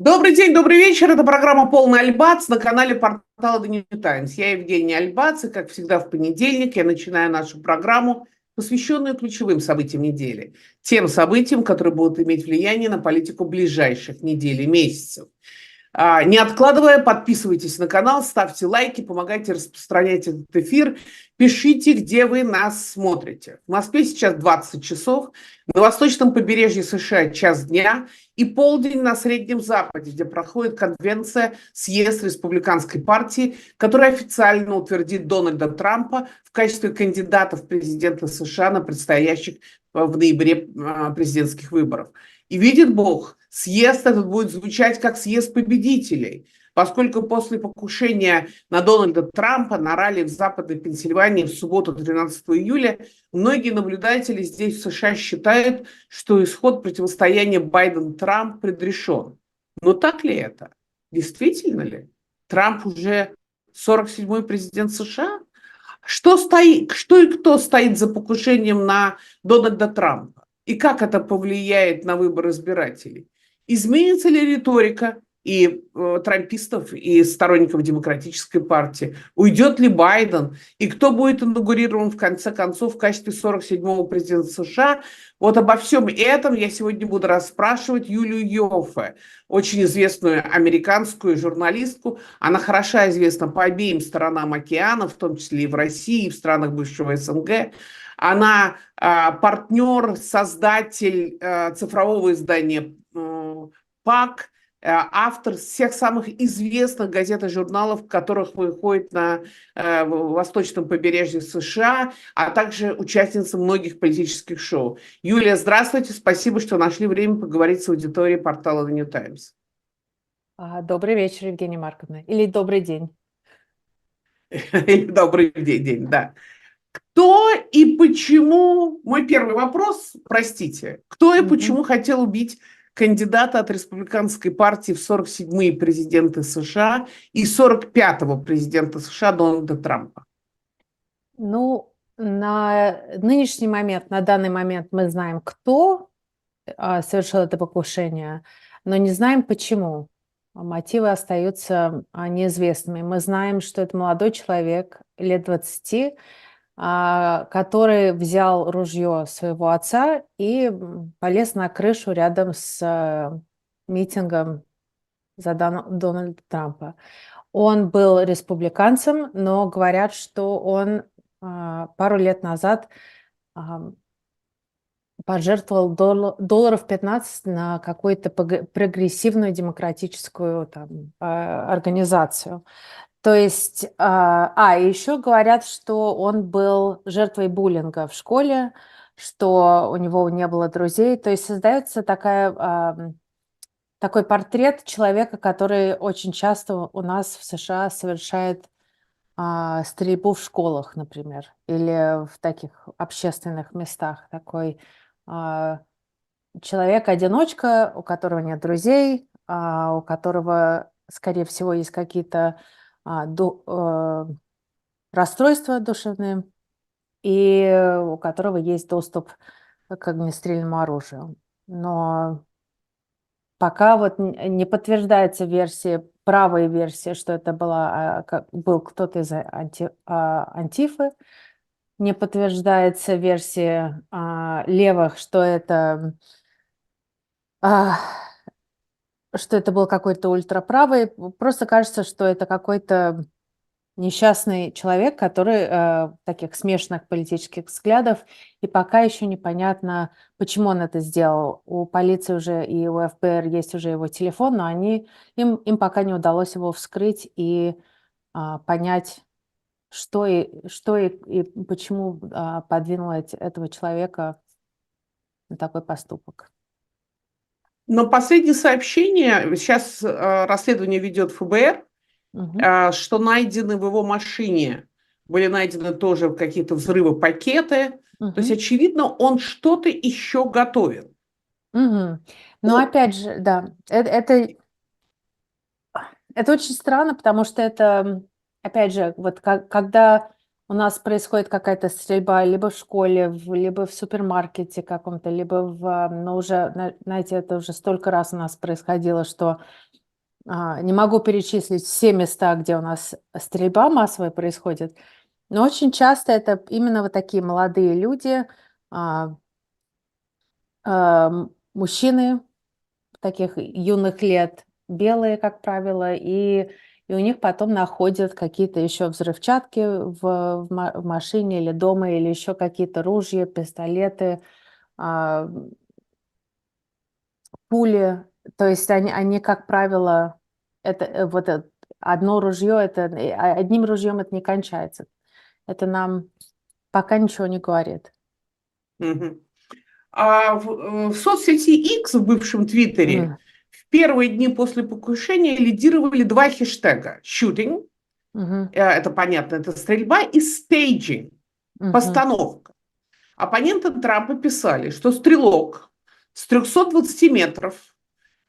Добрый день, добрый вечер. Это программа «Полный Альбац» на канале портала The New Times. Я Евгения Альбац, и, как всегда, в понедельник я начинаю нашу программу, посвященную ключевым событиям недели. Тем событиям, которые будут иметь влияние на политику ближайших недель и месяцев. Не откладывая, подписывайтесь на канал, ставьте лайки, помогайте распространять этот эфир, пишите, где вы нас смотрите. В Москве сейчас 20 часов, на восточном побережье США час дня и полдень на Среднем Западе, где проходит конвенция съезд Республиканской партии, которая официально утвердит Дональда Трампа в качестве кандидата в президенты США на предстоящих в ноябре президентских выборов. И видит Бог, съезд этот будет звучать как съезд победителей, поскольку после покушения на Дональда Трампа на ралли в Западной Пенсильвании в субботу 13 июля многие наблюдатели здесь в США считают, что исход противостояния Байден-Трамп предрешен. Но так ли это? Действительно ли? Трамп уже 47-й президент США? Что и кто стоит за покушением на Дональда Трампа? И как это повлияет на выбор избирателей? Изменится ли риторика и трампистов, и сторонников демократической партии? Уйдет ли Байден? И кто будет инаугурирован в конце концов в качестве 47-го президента США? Вот обо всем этом я сегодня буду расспрашивать Юлию Йоффе, очень известную американскую журналистку. Она хорошо известна по обеим сторонам океана, в том числе и в России, и в странах бывшего СНГ. Она партнер, создатель цифрового издания ПАК, автор всех самых известных газет и журналов, в которых выходит на восточном побережье США, а также участница многих политических шоу. Юлия, здравствуйте, спасибо, что нашли время поговорить с аудиторией портала The New Times. Добрый вечер, Евгения Марковна. Или добрый день. Или добрый день, да. Кто и почему, мой первый вопрос, простите, кто и почему хотел убить кандидата от республиканской партии в 47-е президенты США и 45-го президента США Дональда Трампа? Ну, на нынешний момент, на данный момент мы знаем, кто совершил это покушение, но не знаем почему. Мотивы остаются неизвестными. Мы знаем, что это молодой человек лет 20, который взял ружье своего отца и полез на крышу рядом с митингом за Дональда Трампа. Он был республиканцем, но говорят, что он пару лет назад пожертвовал долларов 15 на какую-то прогрессивную демократическую организацию. То есть, и еще говорят, что он был жертвой буллинга в школе, что у него не было друзей. То есть создается такой портрет человека, который очень часто у нас в США совершает стрельбу в школах, например, или в таких общественных местах. Такой человек-одиночка, у которого нет друзей, у которого, скорее всего, есть какие-то расстройства душевные, и у которого есть доступ к огнестрельному оружию. Но пока вот не подтверждается правая версия, что это был кто-то из Антифы, не подтверждается версия левых, что это был какой-то ультраправый. Просто кажется, что это какой-то несчастный человек, который таких смешанных политических взглядов, и пока еще непонятно, почему он это сделал. У полиции уже и у ФБР есть уже его телефон, но им пока не удалось его вскрыть и понять, что и почему подвинуло этого человека на такой поступок. Но последнее сообщение, сейчас расследование ведет ФБР, что найдены в его машине, были найдены тоже какие-то взрывы, пакеты. То есть, очевидно, он что-то еще готовил. Но опять же, да, это очень странно, потому что это, опять же, вот когда у нас происходит какая-то стрельба либо в школе, либо в супермаркете каком-то, либо но уже, знаете, это уже столько раз у нас происходило, что не могу перечислить все места, где у нас стрельба массовая происходит, но очень часто это именно вот такие молодые люди, а, мужчины таких юных лет, белые, как правило, и у них потом находят какие-то еще взрывчатки в машине или дома, или еще какие-то ружья, пистолеты, а, пули. То есть они, как правило, одно ружье, одним ружьем это не кончается. Это нам пока ничего не говорит. Мгм. В соцсети X, в бывшем Твиттере, в первые дни после покушения лидировали два хэштега: shooting, Мгм. это понятно, это стрельба, и staging, Мгм. постановка. Оппоненты Трампа писали, что стрелок с 320 метров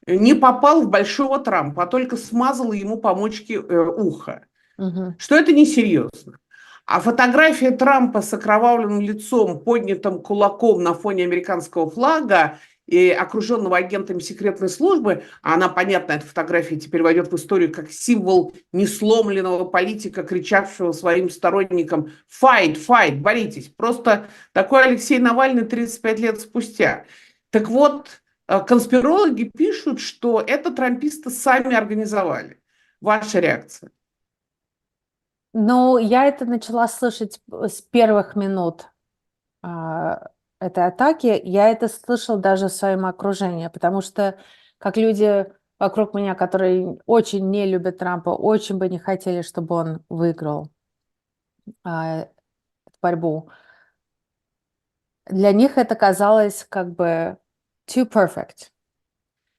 не попал в большого Трампа, а только смазал ему по мочке уха, Мгм. что это несерьезно. А фотография Трампа с окровавленным лицом, поднятым кулаком на фоне американского флага и окруженного агентами секретной службы, а она, понятно, эта фотография теперь войдет в историю как символ несломленного политика, кричавшего своим сторонникам «Fight, fight, боритесь!». Просто такой Алексей Навальный 35 лет спустя. Так вот, конспирологи пишут, что это трамписты сами организовали. Ваша реакция? Ну, я это начала слышать с первых минут этой атаки. Я это слышала даже в своем окружении, потому что как люди вокруг меня, которые очень не любят Трампа, очень бы не хотели, чтобы он выиграл эту борьбу. Для них это казалось как бы too perfect,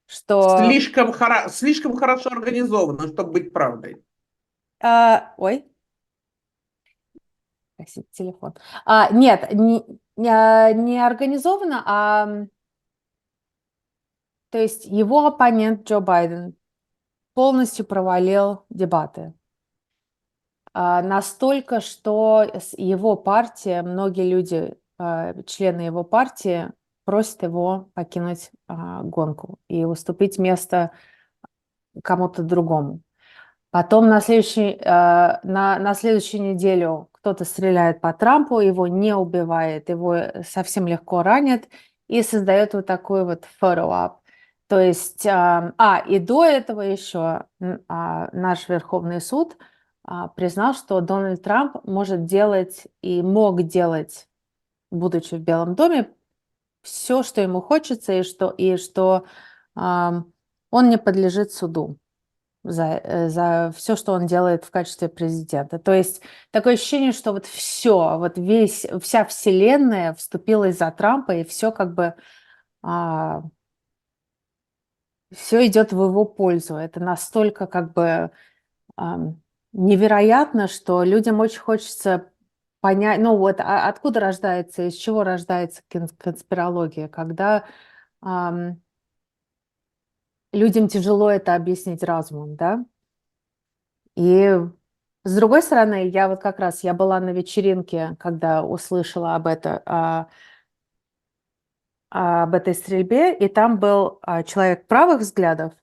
что... Слишком хорошо организовано, чтобы быть правдой. ой, спасибо, телефон. Нет, не организовано, то есть его оппонент Джо Байден полностью провалил дебаты. Настолько, что его партия, многие люди, члены его партии, просят его покинуть гонку и уступить место кому-то другому. Потом на следующую неделю кто-то стреляет по Трампу, его не убивает, его совсем легко ранит и создает вот такой вот фото-ап. То есть, и до этого еще наш Верховный суд признал, что Дональд Трамп может делать и мог делать, будучи в Белом доме, все, что ему хочется, и что он не подлежит суду за все, что он делает в качестве президента. То есть такое ощущение, что вот все, вот вся вселенная вступилась за Трампа, и все как бы все идет в его пользу. Это настолько как бы невероятно, что людям очень хочется понять, ну вот откуда рождается, из чего рождается конспирология, когда людям тяжело это объяснить разумом, да? И с другой стороны, я вот как раз, я была на вечеринке, когда услышала об этой стрельбе, и там был человек правых взглядов,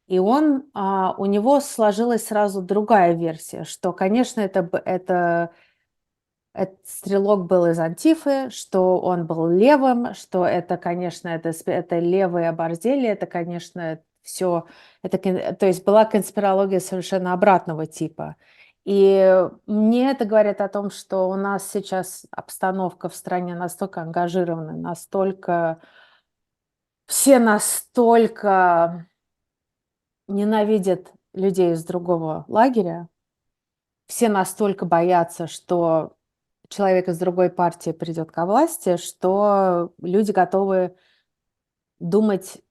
и у него сложилась сразу другая версия, что, конечно, этот стрелок был из Антифы, что он был левым, что это, конечно, это левые оборзели, это, конечно, все, то есть была конспирология совершенно обратного типа. И мне это говорит о том, что у нас сейчас обстановка в стране настолько ангажирована, все настолько ненавидят людей из другого лагеря, все настолько боятся, что человек из другой партии придет ко власти, что люди готовы думать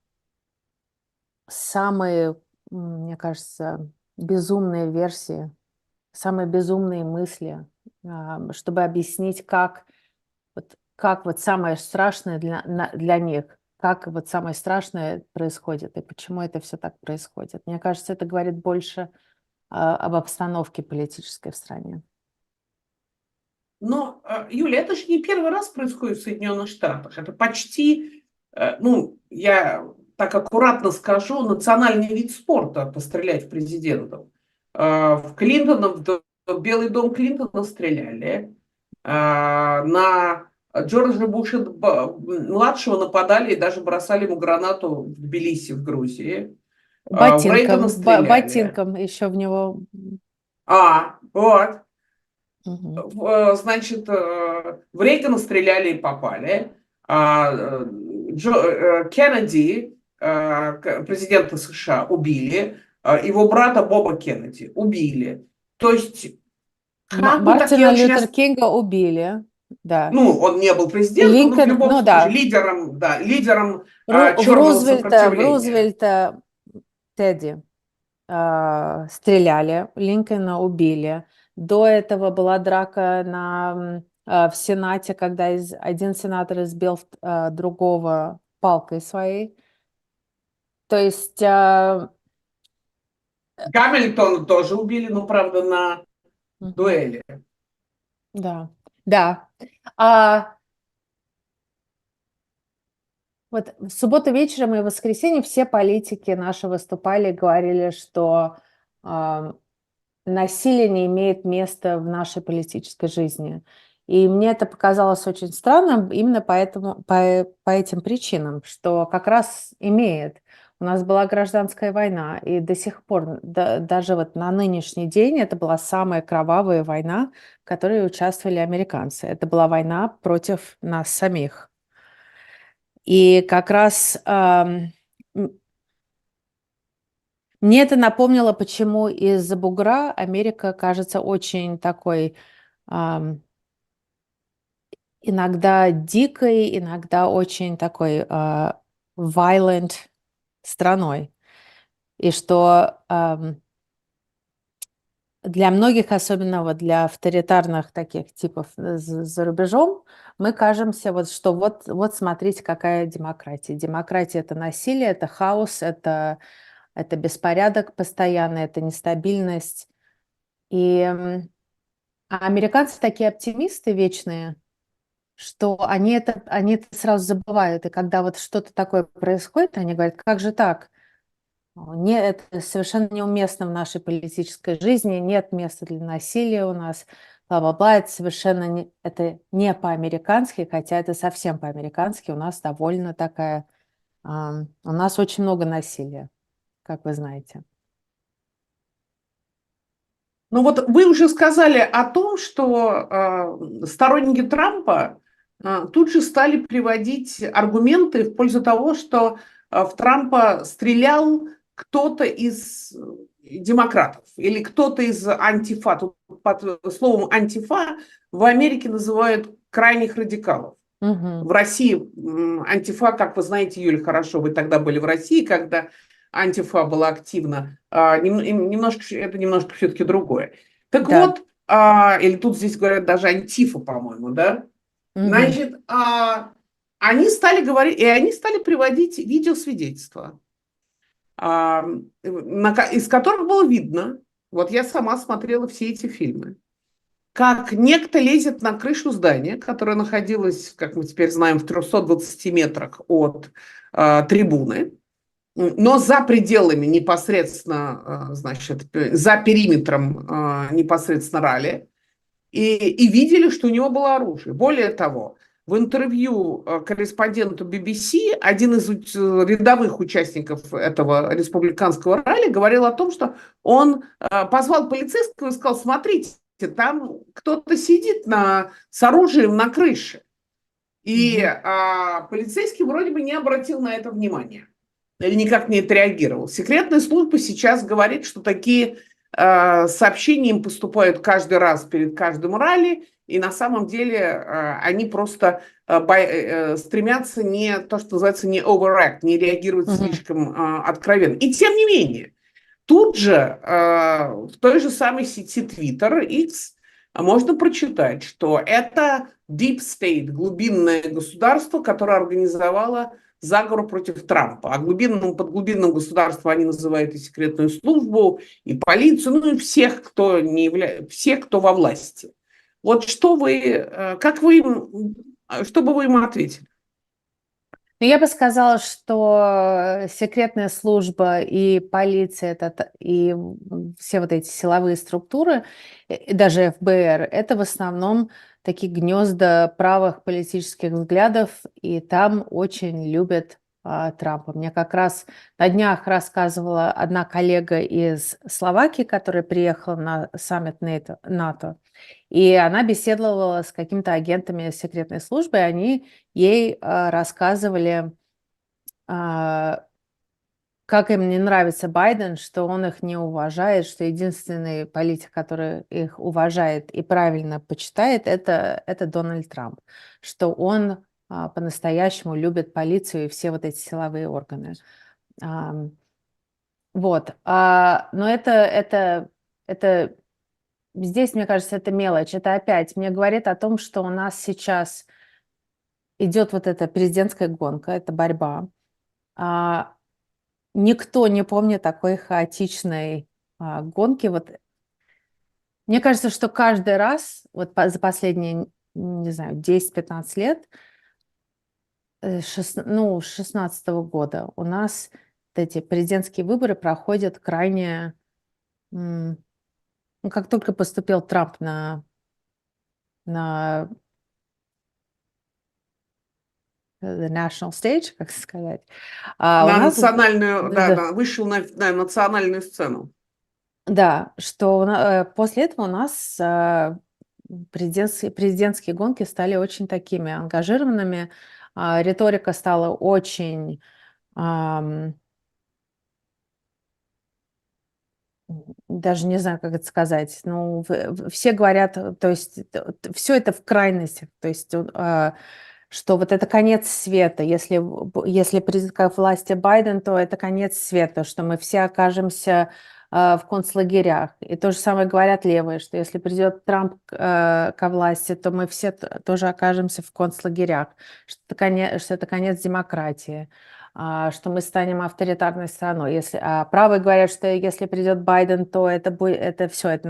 самые, мне кажется, безумные версии, самые безумные мысли, чтобы объяснить, как вот самое страшное для них, как вот самое страшное происходит и почему это все так происходит. Мне кажется, это говорит больше об обстановке политической в стране. Но, Юля, это же не первый раз происходит в Соединенных Штатах. Это почти, ну, я так аккуратно скажу, национальный вид спорта пострелять в президентов. В Клинтона, в Белый дом Клинтона стреляли. На Джорджа Буша-младшего нападали и даже бросали ему гранату в Тбилиси, в Грузии. В Рейгана стреляли. Ботинком еще в него. Вот. Мгм. Значит, в Рейгана стреляли и попали. Кеннеди, президента США, убили. Его брата Боба Кеннеди убили. То есть, как бы так я Мартина очень... Лютер Кинга убили, да. Ну, он не был президентом, но в Линкольн, любом ну случае да. лидером В черного Рузвельта, сопротивления. Тедди стреляли, Линкольна убили. До этого была драка в Сенате, когда один сенатор избил другого палкой своей. То есть, Гамильтона тоже убили, но, правда, на дуэли. да, да. Вот в субботу вечером и в воскресенье все политики наши выступали и говорили, что насилие не имеет места в нашей политической жизни. И мне это показалось очень странным именно по этим причинам, что как раз имеет. У нас была гражданская война, и до сих пор, даже вот на нынешний день, это была самая кровавая война, в которой участвовали американцы. Это была война против нас самих. И как раз мне это напомнило, почему из-за бугра Америка кажется очень такой иногда дикой, иногда очень такой violent страной. И что для многих, особенно вот для авторитарных таких типов за рубежом, мы кажемся, что вот смотрите, какая демократия. Демократия – это насилие, это хаос, это беспорядок постоянный, это нестабильность. А американцы такие оптимисты вечные, что они это сразу забывают. И когда вот что-то такое происходит, они говорят, как же так? Это совершенно неуместно в нашей политической жизни, нет места для насилия у нас, бла-бла-бла. Это совершенно это не по-американски, хотя это совсем по-американски. У нас довольно такая... у нас очень много насилия, как вы знаете. Ну вот вы уже сказали о том, что сторонники Трампа тут же стали приводить аргументы в пользу того, что в Трампа стрелял кто-то из демократов или кто-то из антифа. Тут под словом антифа в Америке называют крайних радикалов. В России антифа, как вы знаете, Юля, хорошо, вы тогда были в России, когда антифа была активна. Это немножко все-таки другое. Так Да. вот, или тут здесь говорят даже антифа, по-моему, да? Значит, они стали говорить, и они стали приводить видеосвидетельства, из которых было видно, вот я сама смотрела все эти фильмы, как некто лезет на крышу здания, которое находилось, как мы теперь знаем, в 320 метрах от трибуны, но за пределами непосредственно, значит, за периметром непосредственно ралли, и видели, что у него было оружие. Более того, в интервью корреспонденту BBC один из рядовых участников этого республиканского ралли говорил о том, что он позвал полицейского и сказал, смотрите, там кто-то сидит с оружием на крыше. И полицейский вроде бы не обратил на это внимания или никак не отреагировал. Секретная служба сейчас говорит, что такие сообщения им поступают каждый раз перед каждым ралли, и на самом деле они просто стремятся не то, что называется, не overact, не реагировать слишком откровенно. И тем не менее, тут же в той же самой сети Twitter X можно прочитать, что это Deep State, глубинное государство, которое организовало заговор против Трампа. А под глубинным государством они называют и секретную службу, и полицию, ну и всех, кто во власти. Вот что вы, что бы вы ему ответили? Ну, я бы сказала, что секретная служба и полиция, и все вот эти силовые структуры, и даже ФБР, это в основном такие гнезда правых политических взглядов, и там очень любят Трампа. Мне как раз на днях рассказывала одна коллега из Словакии, которая приехала на саммит НАТО, и она беседовала с какими-то агентами секретной службы, и они ей рассказывали, а, как им не нравится Байден, что он их не уважает, что единственный политик, который их уважает и правильно почитает, это Дональд Трамп, что он по-настоящему любит полицию и все вот эти силовые органы. Ам, Вот. Но это здесь, мне кажется, это мелочь. Это опять мне говорит о том, что у нас сейчас идет вот эта президентская гонка, это борьба. А, Никто не помнит такой хаотичной гонки. Вот мне кажется, что каждый раз, вот за последние, не знаю, 10-15 лет, с 16 года у нас вот эти президентские выборы проходят крайне, м, ну, как только поступил Трамп на the national stage, как сказать, у На нас, национальную, да, вышел на национальную сцену. да, что после этого у нас президентские гонки стали очень такими ангажированными, риторика стала очень, даже не знаю, как это сказать, ну, все говорят, то есть все это в крайностях, то есть что вот это конец света, если придет к власти Байден, то это конец света, что мы все окажемся в концлагерях. И то же самое говорят левые, что если придет Трамп ко власти, то мы все тоже окажемся в концлагерях, что это конец демократии, что мы станем авторитарной страной. Правые говорят, что если придет Байден, то это все, это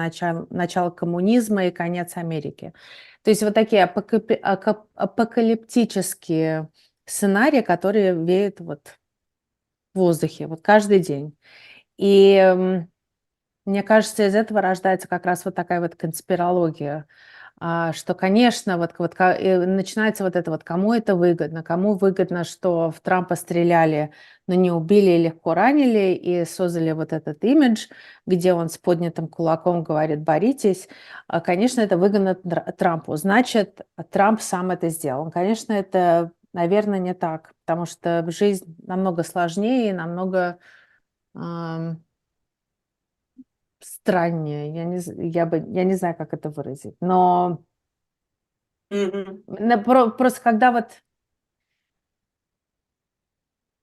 начало коммунизма и конец Америки. То есть вот такие апокалиптические сценарии, которые веют вот в воздухе, вот каждый день. И мне кажется, из этого рождается как раз вот такая вот конспирология, что, конечно, начинается вот это вот, кому выгодно, что в Трампа стреляли, но не убили и легко ранили, и создали вот этот имидж, где он с поднятым кулаком говорит «боритесь». Конечно, это выгодно Трампу. Значит, Трамп сам это сделал. Конечно, это, наверное, не так, потому что жизнь намного сложнее и намного страннее. Я не знаю, как это выразить. Но Мгм. просто когда вот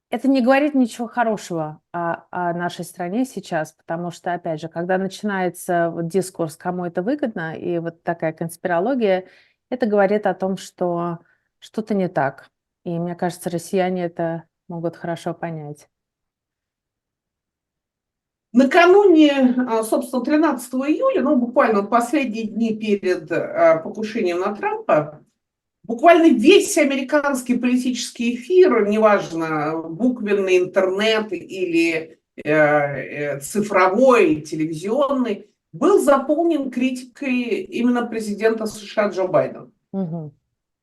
это не говорит ничего хорошего о нашей стране сейчас, потому что, опять же, когда начинается вот дискурс, кому это выгодно, и вот такая конспирология, это говорит о том, что что-то не так. И мне кажется, россияне это могут хорошо понять. Накануне, собственно, 13 июля, ну, буквально вот последние дни перед покушением на Трампа, буквально весь американский политический эфир, неважно, буквенный интернет или цифровой, телевизионный, был заполнен критикой именно президента США Джо Байдена. Мгм.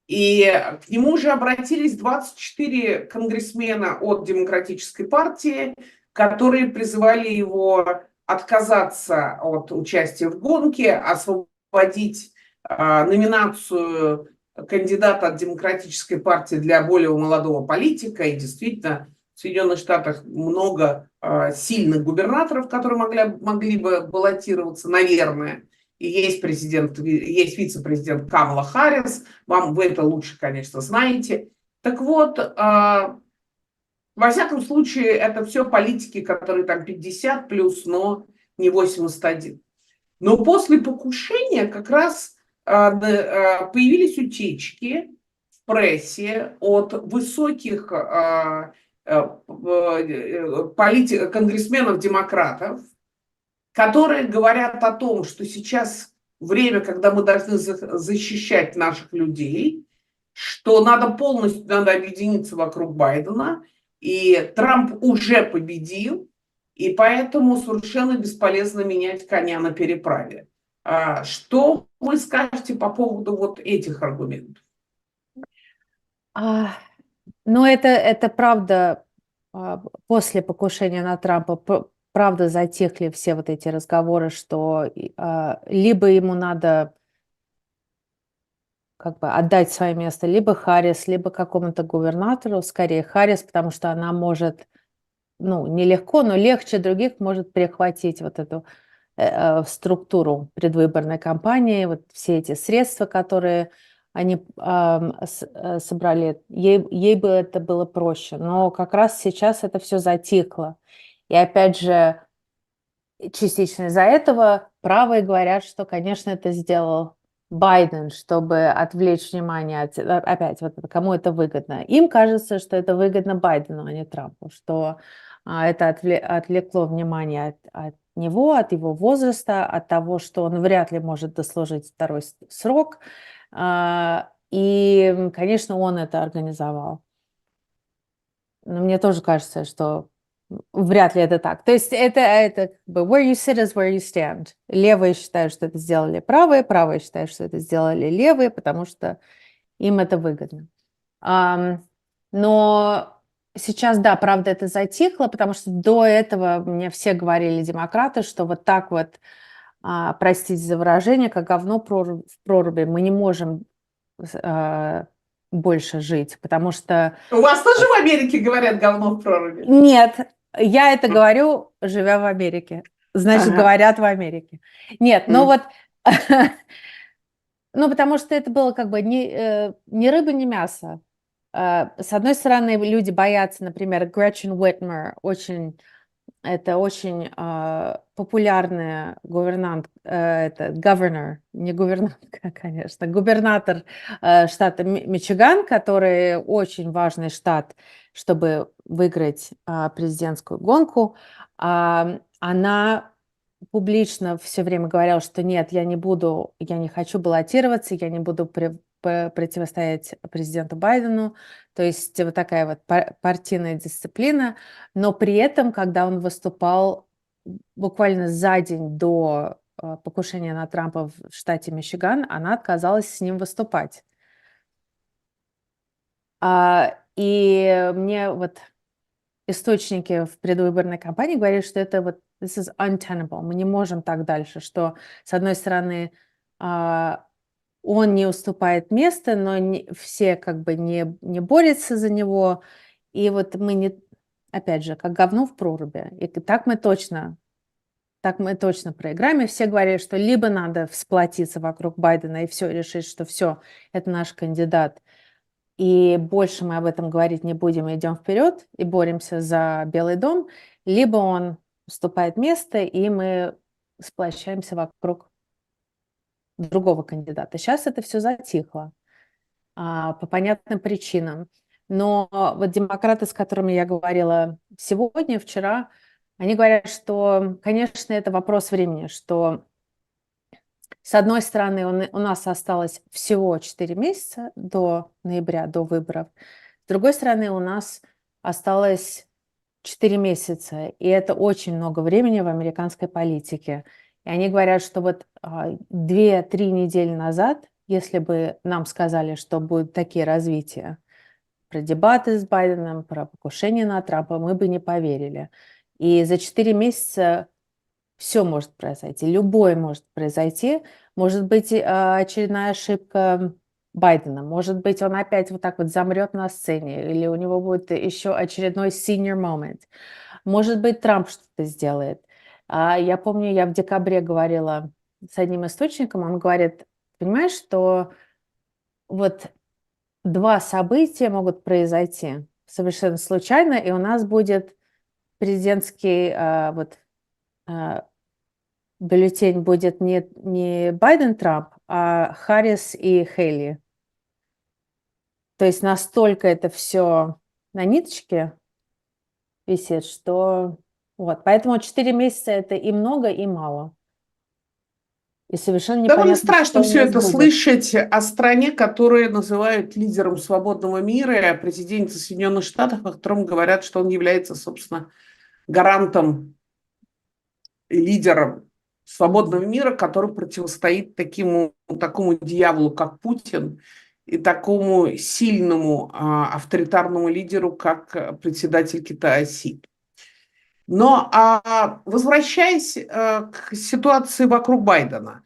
И к нему уже обратились 24 конгрессмена от Демократической партии, которые призывали его отказаться от участия в гонке, освободить номинацию кандидата от Демократической партии для более молодого политика. И действительно, в Соединенных Штатах много сильных губернаторов, которые могли бы баллотироваться, наверное. И есть есть вице-президент Камала Харрис. Вы это лучше, конечно, знаете. Так вот, во всяком случае, это все политики, которые там 50 плюс, но не 81. Но после покушения как раз появились утечки в прессе от высоких конгрессменов-демократов, которые говорят о том, что сейчас время, когда мы должны защищать наших людей, что надо объединиться вокруг Байдена, и Трамп уже победил, и поэтому совершенно бесполезно менять коня на переправе. Что вы скажете по поводу вот этих аргументов? А, Ну, это правда, после покушения на Трампа, правда, затихли все вот эти разговоры, что либо ему надо как бы отдать свое место либо Харрис, либо какому-то губернатору, скорее Харрис, потому что она может, ну, нелегко, но легче других может перехватить вот эту структуру предвыборной кампании, вот все эти средства, которые они собрали, ей бы это было проще. Но как раз сейчас это все затихло. И опять же, частично из-за этого правые говорят, что, конечно, это сделал Байден, чтобы отвлечь внимание опять, вот кому это выгодно. Им кажется, что это выгодно Байдену, а не Трампу, что это отвлекло внимание от него, от его возраста, от того, что он вряд ли может дослужить второй срок. И, конечно, он это организовал. Но мне тоже кажется, что вряд ли это так. То есть это как бы where you sit is where you stand. Левые считают, что это сделали правые, правые считают, что это сделали левые, потому что им это выгодно. Но сейчас, да, правда, это затихло, потому что до этого мне все говорили, демократы, что вот так вот, простите за выражение, как говно в проруби, мы не можем больше жить, потому что... У вас тоже в Америке говорят говно в проруби? Нет, я это говорю, живя в Америке. Значит, Ага. говорят в Америке. Нет, ну вот, ну потому что это было как бы ни рыба, ни мясо. С одной стороны, люди боятся, например, Гретчен Уитмер, это очень популярная governor, не гувернантка, конечно, губернатор штата Мичиган, который очень важный штат, чтобы выиграть президентскую гонку. Она публично все время говорила, что нет, я не хочу баллотироваться, я не буду противостоять президенту Байдену. То есть вот такая вот партийная дисциплина. Но при этом, когда он выступал буквально за день до покушения на Трампа в штате Мичиган, она отказалась с ним выступать. И мне вот источники в предвыборной кампании говорят, что это вот this is untenable, мы не можем так дальше, что с одной стороны он не уступает место, но все как бы не борются за него, и вот мы не, опять же, как говно в проруби, и так мы точно проиграем, и все говорят, что либо надо всплотиться вокруг Байдена и все решить, что все, это наш кандидат, и больше мы об этом говорить не будем, идем вперед и боремся за Белый дом, либо он уступает место, и мы сплощаемся вокруг другого кандидата. Сейчас это все затихло по понятным причинам. Но вот демократы, с которыми я говорила сегодня, вчера, они говорят, что, конечно, это вопрос времени, что с одной стороны, у нас осталось всего 4 месяца до ноября, до выборов. С другой стороны, у нас осталось 4 месяца, и это очень много времени в американской политике. И они говорят, что вот 2-3 недели назад, если бы нам сказали, что будут такие развития, про дебаты с Байденом, про покушение на Трампа, мы бы не поверили. И за 4 месяца все может произойти, любое может произойти. Может быть, очередная ошибка Байдена, может быть, он опять вот так вот замрет на сцене, или у него будет еще очередной senior moment. Может быть, Трамп что-то сделает. Я помню, я в декабре говорила с одним источником, он говорит, понимаешь, что вот 2 события могут произойти совершенно случайно, и у нас будет президентский бюллетень будет не Байден-Трамп, а Харрис и Хейли. То есть настолько это все на ниточке висит, что вот. Поэтому 4 месяца это и много, и мало. И совершенно Довольно непонятно, страшно что у все нас это будет. слышать о стране, которую называют лидером свободного мира, и о президенте Соединенных Штатов, о котором говорят, что он является, собственно, гарантом и лидером свободного мира, который противостоит такому дьяволу, как Путин, и такому сильному авторитарному лидеру, как председатель Китая Си. Но возвращаясь к ситуации вокруг Байдена,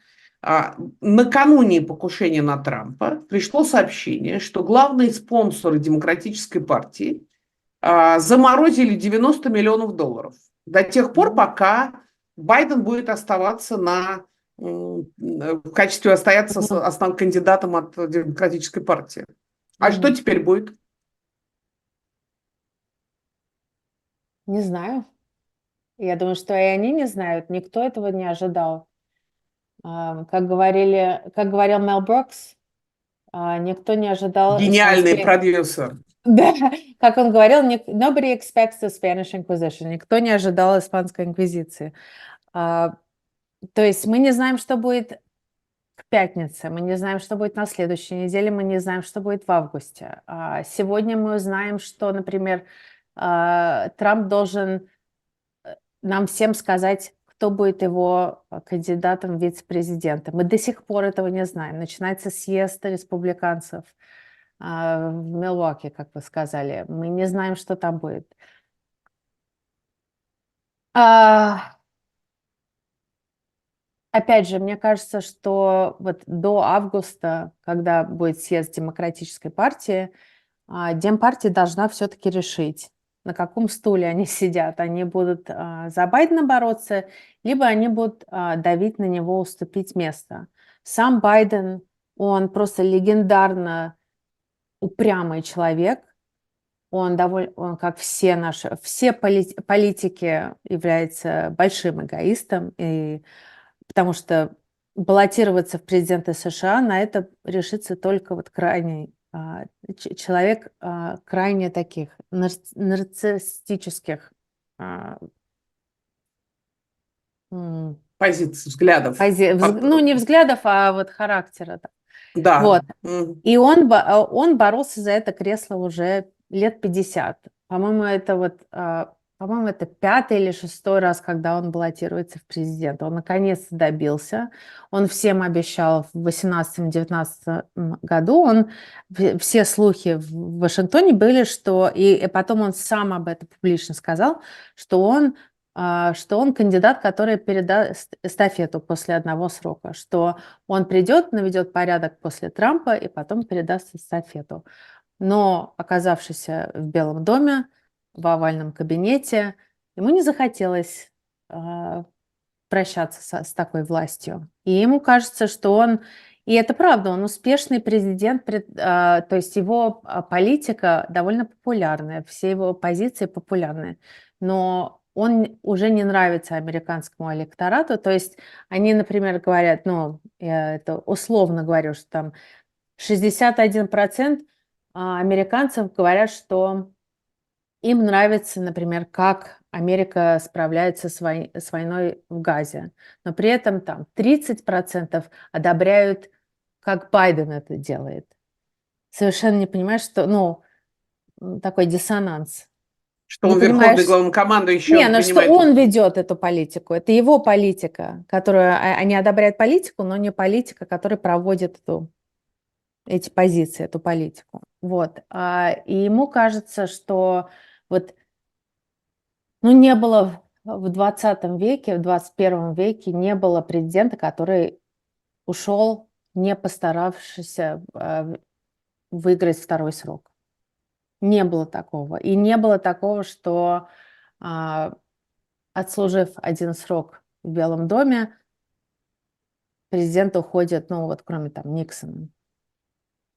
накануне покушения на Трампа пришло сообщение, что главные спонсоры Демократической партии заморозили 90 миллионов долларов до тех пор, пока Байден будет оставаться в качестве остается основным кандидатом от Демократической партии. А что теперь будет? Не знаю. Я думаю, что и они не знают, никто этого не ожидал. Как говорил Мел Брукс, никто не ожидал Гениальный продюсер. Да, как он говорил, nobody expects the Spanish Inquisition, никто не ожидал испанской инквизиции. То есть мы не знаем, что будет к пятнице, мы не знаем, что будет на следующей неделе, мы не знаем, что будет в августе. Сегодня мы узнаем, что, например, Трамп должен нам всем сказать, кто будет его кандидатом в вице-президента. Мы до сих пор этого не знаем. Начинается съезд республиканцев в Милуоки, как вы сказали. Мы не знаем, что там будет. Опять же, мне кажется, что вот до августа, когда будет съезд Демократической партии, Демпартия должна все-таки решить, на каком стуле они сидят. Они будут за Байдена бороться, либо они будут давить на него уступить место. Сам Байден, он просто легендарно упрямый человек. Он как все политики, является большим эгоистом, потому что баллотироваться в президенты США на это решится только вот крайний человек крайне таких нарциссических позиций, взглядов. Ну, не взглядов, а вот характера. Да. Вот. И он боролся за это кресло уже лет 50. По-моему, это пятый или шестой раз, когда он баллотируется в президенты. Он наконец-то добился. Он всем обещал в 2018-2019 году. Все слухи в Вашингтоне были, что... И потом он сам об этом публично сказал, что он кандидат, который передаст эстафету после одного срока, что он придет, наведет порядок после Трампа и потом передаст эстафету. Но, оказавшись в Белом доме, в овальном кабинете, ему не захотелось прощаться с такой властью. И ему кажется, что он... И это правда, он успешный президент, то есть его политика довольно популярная, все его позиции популярные. Но он уже не нравится американскому электорату. То есть они, например, говорят, я это условно говорю, что там 61% американцев говорят, что им нравится, например, как Америка справляется с войной в Газе. Но при этом там 30% одобряют, как Байден это делает. Совершенно не понимаешь, что, такой диссонанс. Что он верховный главнокомандующий. Что он ведет эту политику. Это его политика, которую они одобряют политику, но не политика, которая проводит эти позиции, эту политику. Вот. И ему кажется, что не было в 20 веке, в 21 веке не было президента, который ушел, не постаравшись выиграть второй срок. Не было такого. И не было такого, что, отслужив один срок в Белом доме, президент уходит, кроме там Никсона.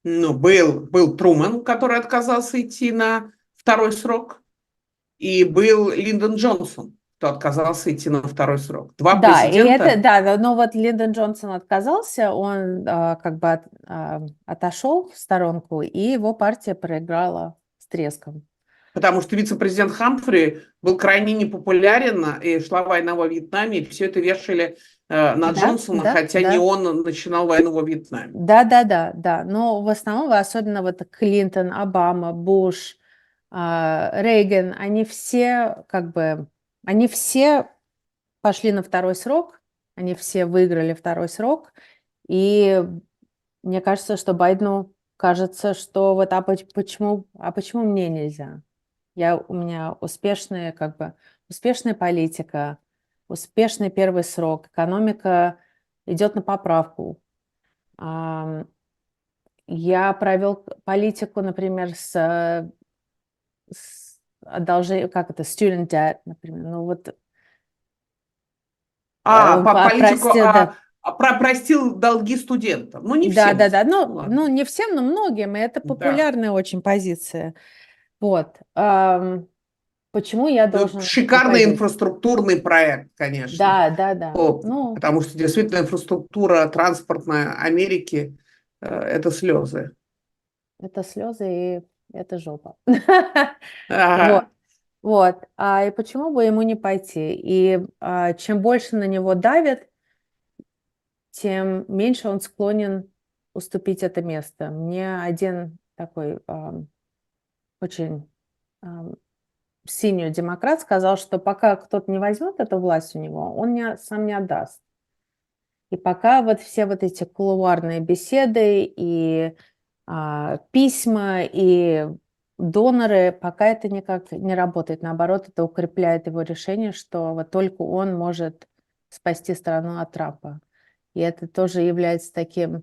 Был Трумэн, который отказался идти на второй срок, и был Линдон Джонсон, кто отказался идти на второй срок. Два президента. Но вот Линдон Джонсон отказался, он отошел в сторонку, и его партия проиграла с треском. Потому что вице-президент Хамфри был крайне непопулярен, и шла война во Вьетнаме, и все это вешали на Да, Джонсона, да, хотя не да. он начинал войну во Вьетнаме. Да, да, да, да. Но в основном, особенно вот Клинтон, Обама, Буш, Рейган, они все они все пошли на второй срок, они все выиграли второй срок. И мне кажется, что Байдену кажется, что вот почему мне нельзя? У меня успешная политика, успешный первый срок, экономика идет на поправку. Я провел политику, например, с одолжением, как это, student debt, например. Ну вот он По политику, простил, да. простил долги студентам. Ну, не Да, всем, да, да. ну, ладно. Ну, не всем, но многим. И это Да. популярная очень позиция. Вот. Почему я Ну, должен шикарный уходить? инфраструктурный проект, конечно. Да, да, да. Ну, Потому что действительно инфраструктура транспортная Америки это слезы. это слезы и это жопа. Вот. Ага. Вот. И почему бы ему не пойти? И чем больше на него давят, тем меньше он склонен уступить это место. Мне один такой очень синий демократ сказал, что пока кто-то не возьмет эту власть у него, он сам не отдаст. И пока вот все вот эти кулуарные беседы и письма, и доноры, пока это никак не работает. Наоборот, это укрепляет его решение, что вот только он может спасти страну от Трампа. И это тоже является таким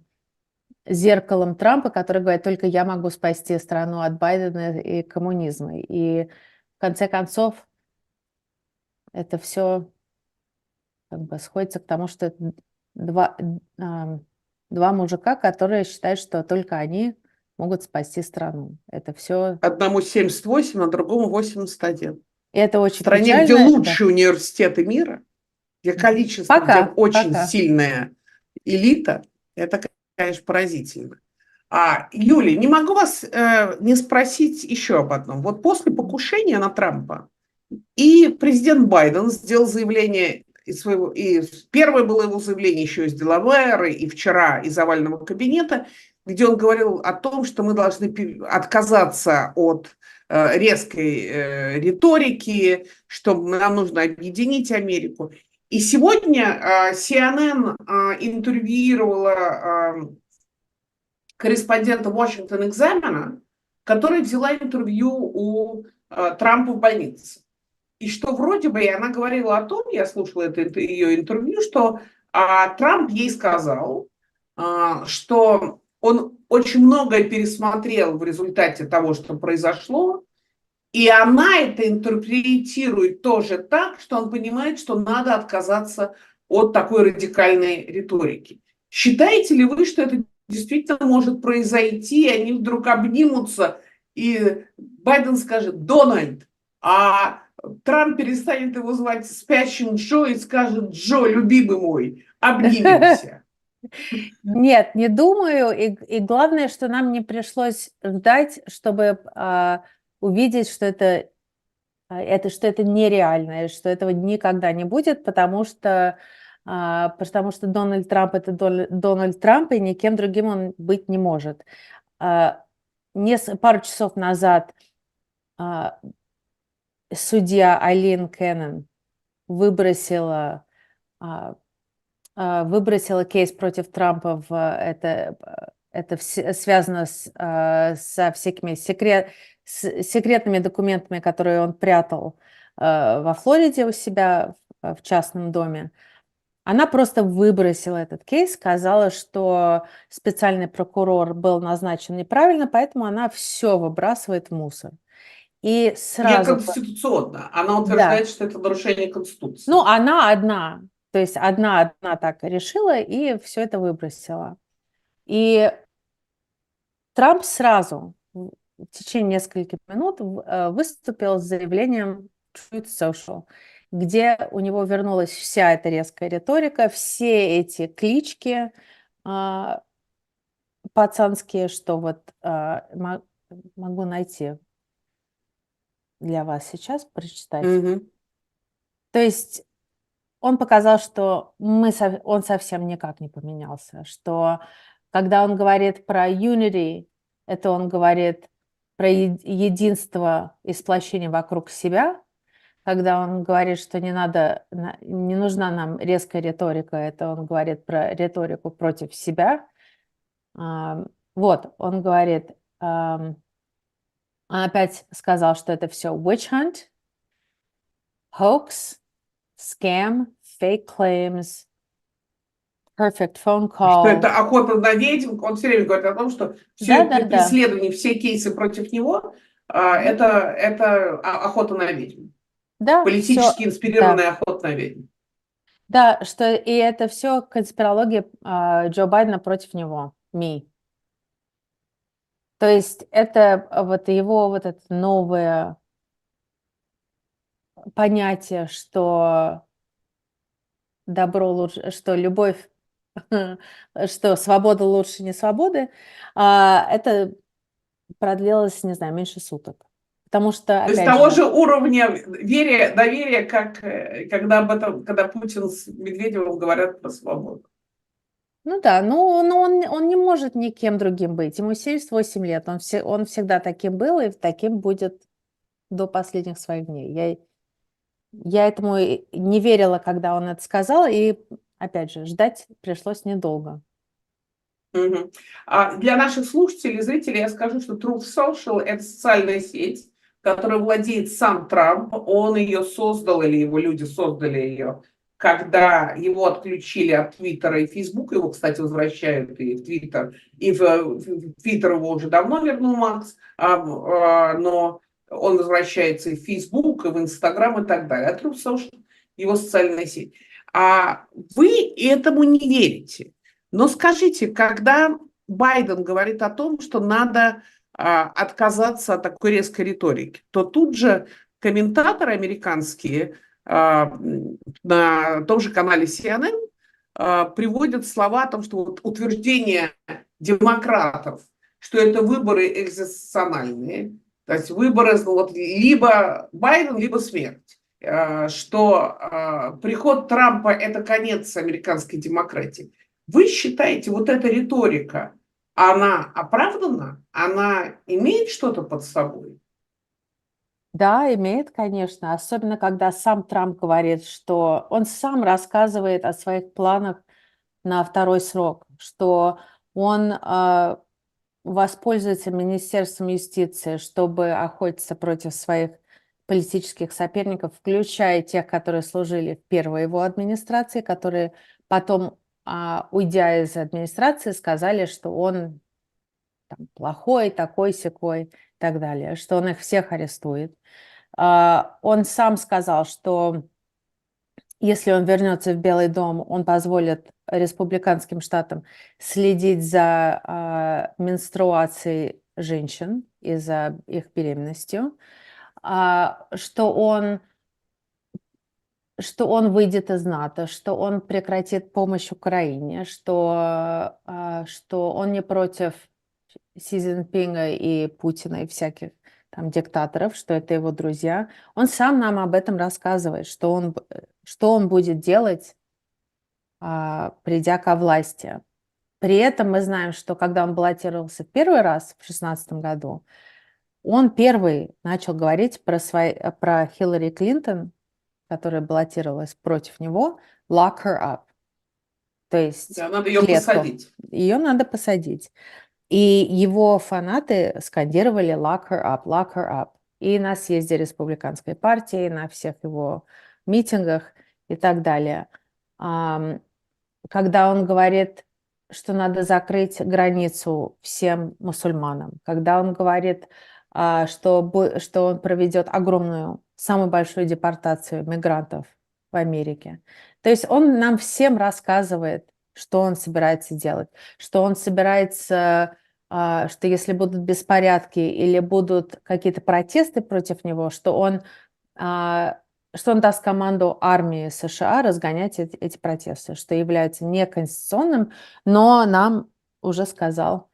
зеркалом Трампа, который говорит, только я могу спасти страну от Байдена и коммунизма. И в конце концов это все сходится к тому, что это два, два мужика, которые считают, что только они могут спасти страну. Это все. Одному 78, а другому 81. Это В очень стране, где печально, да. лучшие университеты мира, где количество, где очень Пока. сильная элита, это, конечно, поразительно. Юлия, не могу вас не спросить еще об одном. Вот после покушения на Трампа и президент Байден сделал заявление и первое было его заявление еще из Делавэра, и вчера из овального кабинета, где он говорил о том, что мы должны отказаться от резкой риторики, что нам нужно объединить Америку. И сегодня CNN интервьюировала корреспондента Washington Examiner, которая взяла интервью у Трампа в больнице. И что вроде бы, и она говорила о том, я слушала ее интервью, что Трамп ей сказал, что он очень многое пересмотрел в результате того, что произошло, и она это интерпретирует тоже так, что он понимает, что надо отказаться от такой радикальной риторики. Считаете ли вы, что это действительно может произойти, и они вдруг обнимутся, и Байден скажет: Дональд, а Трамп перестанет его звать спящим Джо и скажет: Джо, любимый мой, обнимемся. Нет, не думаю. И главное, что нам не пришлось ждать, чтобы увидеть, что это нереально, и что этого никогда не будет, потому что Дональд Трамп – это Дональд Трамп, и никем другим он быть не может. Пару часов назад судья Айлин Кеннон выбросила кейс против Трампа. Это связано со всякими секретными документами, которые он прятал во Флориде у себя в частном доме. Она просто выбросила этот кейс, сказала, что специальный прокурор был назначен неправильно, поэтому она все выбрасывает в мусор. И сразу... Неконституционно. Она Да. утверждает, что это нарушение Конституции. Ну, она одна. То есть одна так решила и все это выбросила. И Трамп сразу в течение нескольких минут выступил с заявлением Truth Social, где у него вернулась вся эта резкая риторика, все эти клички пацанские, что вот могу найти. для вас сейчас прочитать. Мгм. То есть он показал, что он совсем никак не поменялся, что когда он говорит про unity, это он говорит про единство и сплощение вокруг себя. Когда он говорит, что не нужна нам резкая риторика, это он говорит про риторику против себя. Вот, он говорит, он опять сказал, что это все witch hunt, hoax, scam, fake claims, perfect phone Что это call. охота на ведьм. Он все время говорит о том, что все это Да-да-да. преследование, все кейсы против него, это охота на ведьм. Да, все, Политически инспирированная охота на ведьм. да, что и это все конспирология Джо Байдена против него, me. То есть это вот его вот это новое понятие, что добро лучше, что любовь, что свобода лучше не свободы, это продлилось, не знаю, меньше суток. Потому что, То есть опять того же, же уровня доверия, как когда Путин с Медведевым говорят про свободу. ну да, но он не может никем другим быть. Ему 78 лет, он всегда таким был и таким будет до последних своих дней. Я этому не верила, когда он это сказал, и, опять же, ждать пришлось недолго. Мгм. Для наших слушателей и зрителей я скажу, что Truth Social – это социальная сеть, которой владеет сам Трамп. Он ее создал, или его люди создали ее, когда его отключили от Твиттера и Фейсбука. Его, кстати, возвращают и в Твиттер. В Твиттер его уже давно вернул Макс, но он возвращается и в Фейсбук, и в Инстаграм, и так далее. А Truth Social – его социальная сеть. А вы этому не верите. Но скажите, когда Байден говорит о том, что надо отказаться от такой резкой риторики, то тут же комментаторы американские на том же канале CNN приводят слова о том, что вот утверждение демократов, что это выборы экзистенциальные, то есть выборы вот, либо Байден, либо смерть, что приход Трампа – это конец американской демократии. Вы считаете, вот эта риторика, она оправдана? Она имеет что-то под собой? Да, имеет, конечно, особенно когда сам Трамп говорит, что он сам рассказывает о своих планах на второй срок, что он воспользуется Министерством юстиции, чтобы охотиться против своих политических соперников, включая тех, которые служили в первой его администрации, которые потом, уйдя из администрации, сказали, что он там плохой, такой-сякой и так далее, что он их всех арестует. Он сам сказал, что если он вернется в Белый дом, он позволит республиканским штатам следить за менструацией женщин и за их беременностью, что он выйдет из НАТО, что он прекратит помощь Украине, что он не против Си Цзиньпина и Путина и всяких там диктаторов, что это его друзья. Он сам нам об этом рассказывает, что он будет делать, придя ко власти. При этом мы знаем, что когда он баллотировался в первый раз в 2016 году, он первый начал говорить про Хиллари Клинтон, которая баллотировалась против него, lock her up, то есть Да, надо в ее клетку. посадить. Ее надо посадить. И его фанаты скандировали lock her up. И на съезде республиканской партии, и на всех его митингах и так далее. Когда он говорит, что надо закрыть границу всем мусульманам, когда он говорит, что он проведет огромную, самую большую депортацию мигрантов в Америке. То есть он нам всем рассказывает, что он собирается делать, что он собирается, что если будут беспорядки или будут какие-то протесты против него, что он даст команду армии США разгонять эти протесты, что является неконституционным, но нам уже сказал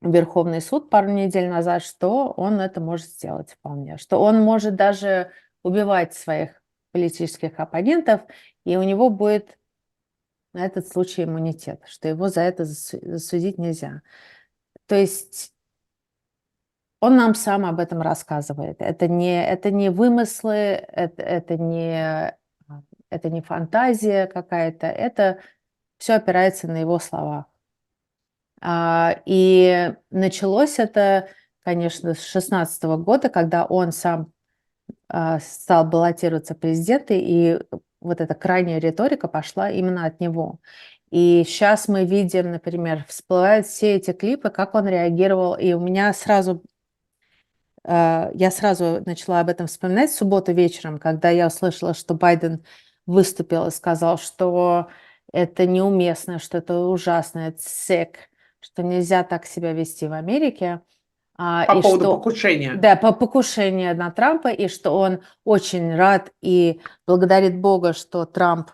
Верховный суд пару недель назад, что он это может сделать вполне, что он может даже убивать своих политических оппонентов, и у него будет на этот случай иммунитет, что его за это засудить нельзя. То есть он нам сам об этом рассказывает. Это не вымыслы, это не фантазия какая-то, это все опирается на его словах. И началось это, конечно, с 2016 года, когда он сам стал баллотироваться в президенты, и вот эта крайняя риторика пошла именно от него. И сейчас мы видим, например, всплывают все эти клипы, как он реагировал, и у меня я сразу начала об этом вспоминать в субботу вечером, когда я услышала, что Байден выступил и сказал, что это неуместно, что это ужасно, это sick, что нельзя так себя вести в Америке. По И поводу что, покушения. да, по покушению на Трампа, и что он очень рад и благодарит Бога, что Трамп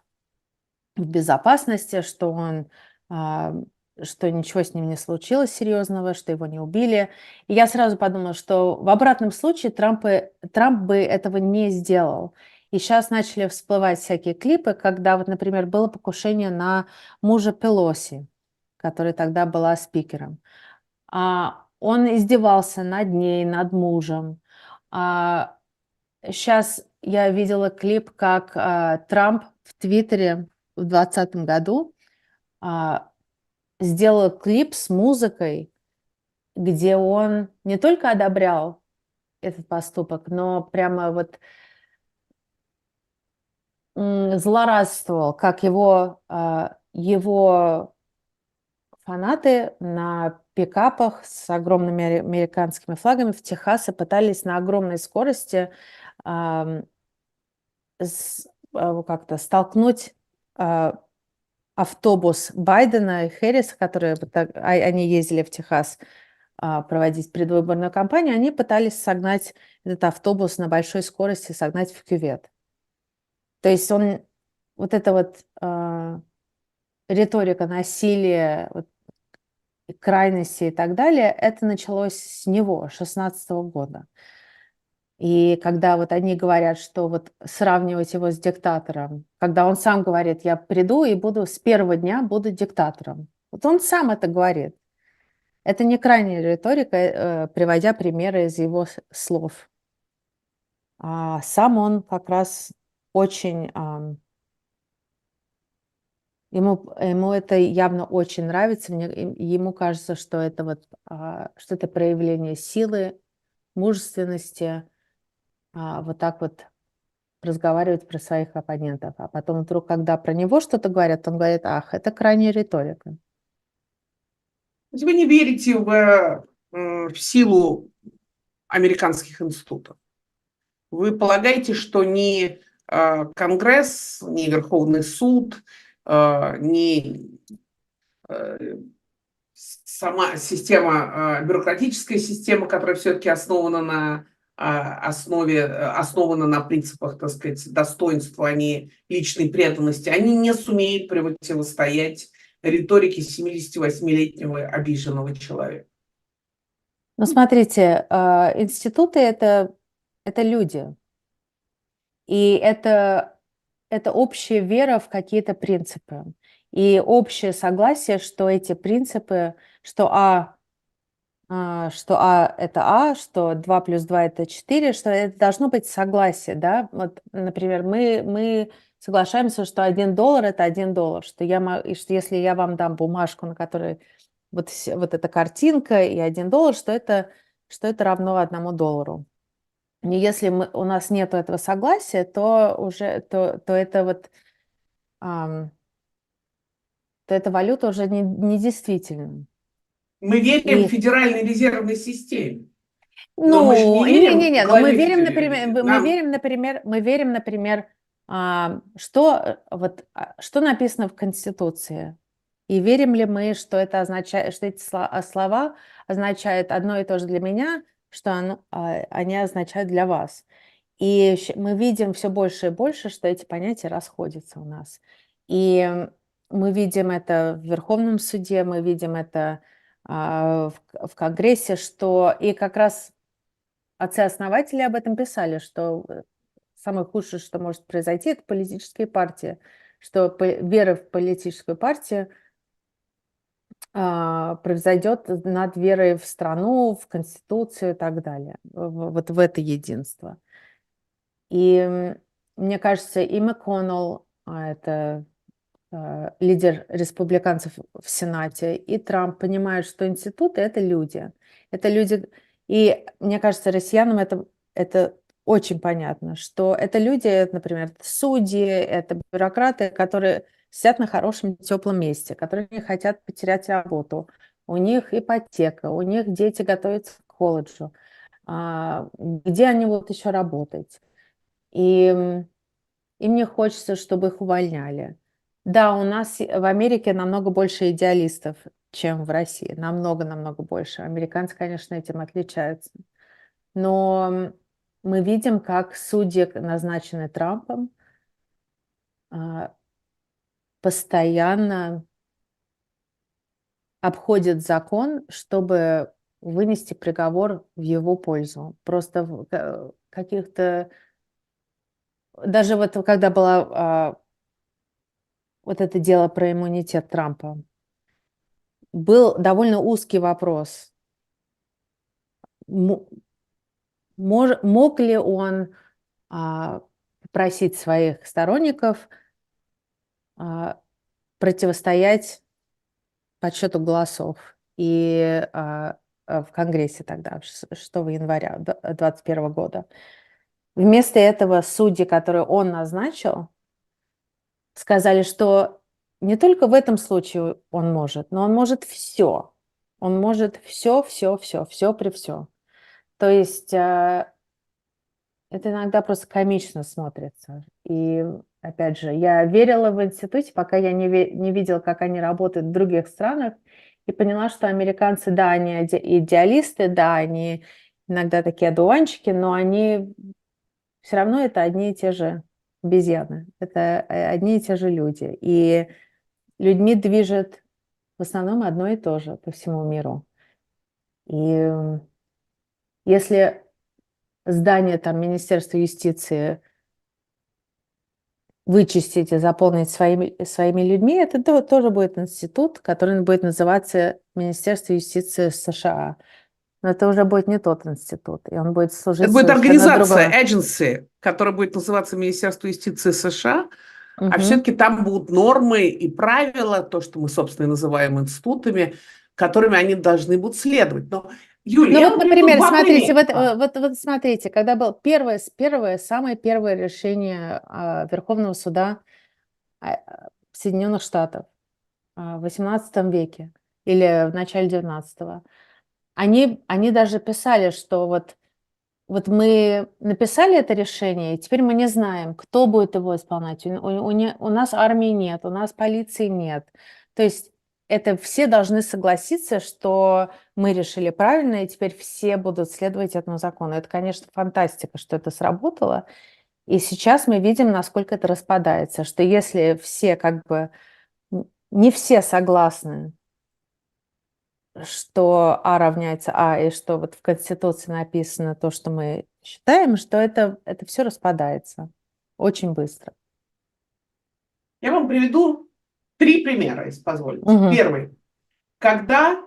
в безопасности, что ничего с ним не случилось серьезного, что его не убили. И я сразу подумала, что в обратном случае Трамп бы этого не сделал. И сейчас начали всплывать всякие клипы, когда вот, например, было покушение на мужа Пелоси, которая тогда была спикером. Он издевался над ней, над мужем. Сейчас я видела клип, как Трамп в Твиттере в 2020 году сделал клип с музыкой, где он не только одобрял этот поступок, но прямо вот злорадствовал, как его фанаты на пикапах с огромными американскими флагами в Техасе пытались на огромной скорости как-то столкнуть автобус Байдена и Хэрриса, которые они ездили в Техас проводить предвыборную кампанию, они пытались согнать этот автобус на большой скорости, согнать в кювет. То есть вот эта вот риторика насилия, вот, крайности и так далее, это началось с него, 2016 года. И когда вот они говорят, что вот сравнивать его с диктатором, когда он сам говорит, я приду и буду с первого дня буду диктатором. Вот он сам это говорит. Это не крайняя риторика, приводя примеры из его слов. А сам он как раз очень, ему это явно очень нравится. Ему кажется, что это вот что это проявление силы, мужественности, вот так вот разговаривать про своих оппонентов. А потом вдруг, когда про него что-то говорят, он говорит, ах, это крайняя риторика. Вы не верите в силу американских институтов? Вы полагаете, что ни Конгресс, ни Верховный суд, ни сама система, бюрократическая система, которая все-таки основана на основана на принципах, так сказать, достоинства, а не личной преданности, они не сумеют противостоять риторике 78-летнего обиженного человека? Ну, смотрите, институты это люди. И это общая вера в какие-то принципы. И общее согласие, что эти принципы, что это что 2 плюс 2 это 4, что это должно быть согласие, да. Вот, например, мы соглашаемся, что $1 это $1, и что если я вам дам бумажку, на которой вот эта картинка и $1, что это равно $1. И если у нас нету этого согласия, то это вот, то эта валюта уже недействительна. Мы верим в И Федеральной резервной системе, но мы же Ну, не верим не-не-не, но мы главе верим, например, что написано в Конституции. И верим ли мы, что это означает, что эти слова означают одно и то же для меня, что они означают для вас. И мы видим все больше и больше, что эти понятия расходятся у нас. И мы видим это в Верховном суде, мы видим это в Конгрессе, что и как раз отцы-основатели об этом писали, что самое худшее, что может произойти, это политические партии, что вера в политическую партию превзойдет над верой в страну, в Конституцию и так далее, вот в это единство. И мне кажется, и МакКоннелл, это лидер республиканцев в Сенате, и Трамп понимают, что институты – это люди. Это люди, и мне кажется, россиянам это очень понятно, что это люди, например, судьи, это бюрократы, которые сидят на хорошем теплом месте, которые не хотят потерять работу. У них ипотека, у них дети готовятся к колледжу. Где они будут еще работать? И мне хочется, чтобы их увольняли. Да, у нас в Америке намного больше идеалистов, чем в России. Намного-намного больше. Американцы, конечно, этим отличаются. Но мы видим, как судьи, назначенные Трампом, постоянно обходят закон, чтобы вынести приговор в его пользу. Просто в каких-то... Даже вот когда было вот это дело про иммунитет Трампа, был довольно узкий вопрос. Мог ли он попросить своих сторонников противостоять подсчету голосов и в Конгрессе тогда, 6 января 2021 года. Вместо этого судьи, которые он назначил, сказали, что не только в этом случае он может, но он может все. Он может все при все. То есть это иногда просто комично смотрится. И опять же, я верила в институте, пока я не видела, как они работают в других странах, и поняла, что американцы, да, они идеалисты, да, они иногда такие одуванчики, но они все равно это одни и те же обезьяны, это одни и те же люди. И людьми движет в основном одно и то же по всему миру. И если здание там Министерства юстиции вычистить и заполнить своими людьми, это тоже будет институт, который будет называться Министерство юстиции США. Но это уже будет не тот институт, и он будет служить Это будет совершенно организация, другому. agency, которая будет называться Министерство юстиции США, а Мгм. все-таки там будут нормы и правила, то, что мы, собственно, и называем институтами, которыми они должны будут следовать. Но, Юлия, Ну я вот, вам приведу например, два смотрите, примера. вот смотрите, когда было самое первое решение Верховного суда Соединенных Штатов в XVIII веке или в начале XIX, они даже писали, что вот мы написали это решение, и теперь мы не знаем, кто будет его исполнять. У нас армии нет, у нас полиции нет. То есть это все должны согласиться, что мы решили правильно, и теперь все будут следовать этому закону. Это, конечно, фантастика, что это сработало. И сейчас мы видим, насколько это распадается, что если все как бы не все согласны, что А равняется А, и что вот в Конституции написано то, что мы считаем, что это все распадается очень быстро. Я вам приведу 3 примера, если позволите. Мгм. Первый. Когда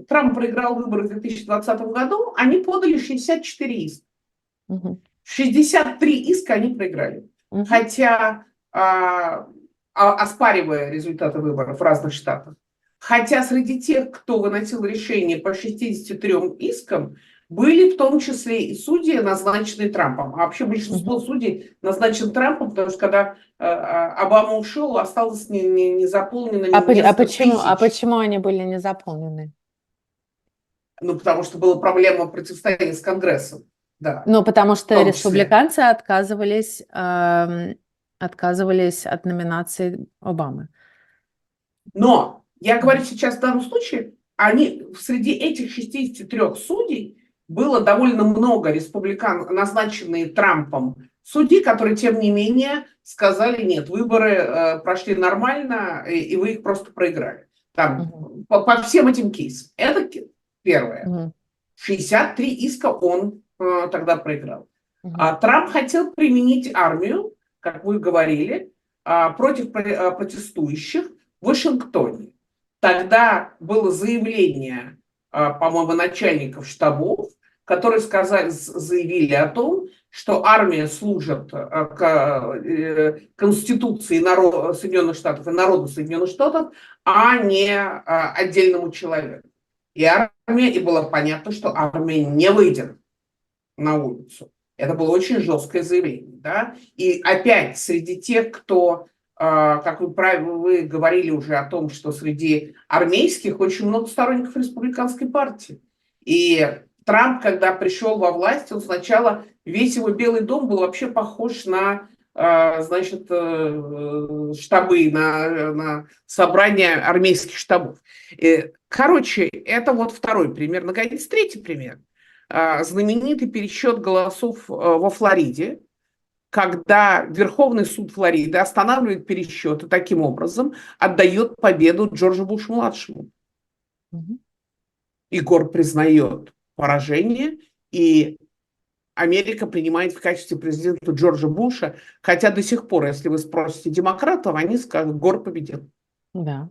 Трамп проиграл выборы в 2020 году, они подали 64 иска. Мгм. 63 иска они проиграли. Мгм. Хотя, оспаривая результаты выборов в разных штатах. Хотя среди тех, кто выносил решение по 63 искам, были в том числе и судьи, назначенные Трампом. А вообще большинство судей назначено Трампом, потому что когда Обама ушел, осталось незаполненными несколько тысяч. Почему они были не заполнены? Ну, потому что была проблема противостояния с Конгрессом. Да, Ну, потому в что том числе. республиканцы отказывались от номинации Обамы. Но я говорю сейчас в данном случае, среди этих 63 судей было довольно много назначенные Трампом судей, которые, тем не менее, сказали, нет, выборы прошли нормально, и вы их просто проиграли. Там, по всем этим кейсам. Это первое. Мгм. 63 иска он тогда проиграл. Мгм. Трамп хотел применить армию, как вы говорили, против протестующих в Вашингтоне. Тогда было заявление, по-моему, начальников штабов, которые заявили о том, что армия служит Конституции Соединенных Штатов и народу Соединенных Штатов, а не отдельному человеку. И было понятно, что армия не выйдет на улицу. Это было очень жесткое заявление. Да? И опять среди тех, кто, как вы говорили уже о том, что среди армейских очень много сторонников республиканской партии. И Трамп, когда пришел во власть, он сначала, весь его Белый дом был вообще похож на значит, штабы, на собрание армейских штабов. Короче, это вот второй пример. Наконец, третий пример. Знаменитый пересчет голосов во Флориде, когда Верховный суд Флориды останавливает пересчет и таким образом отдает победу Джорджу Бушу-младшему. Мгм. И Гор признает поражение, и Америка принимает в качестве президента Джорджа Буша, хотя до сих пор, если вы спросите демократов, они скажут, Гор победил. Да,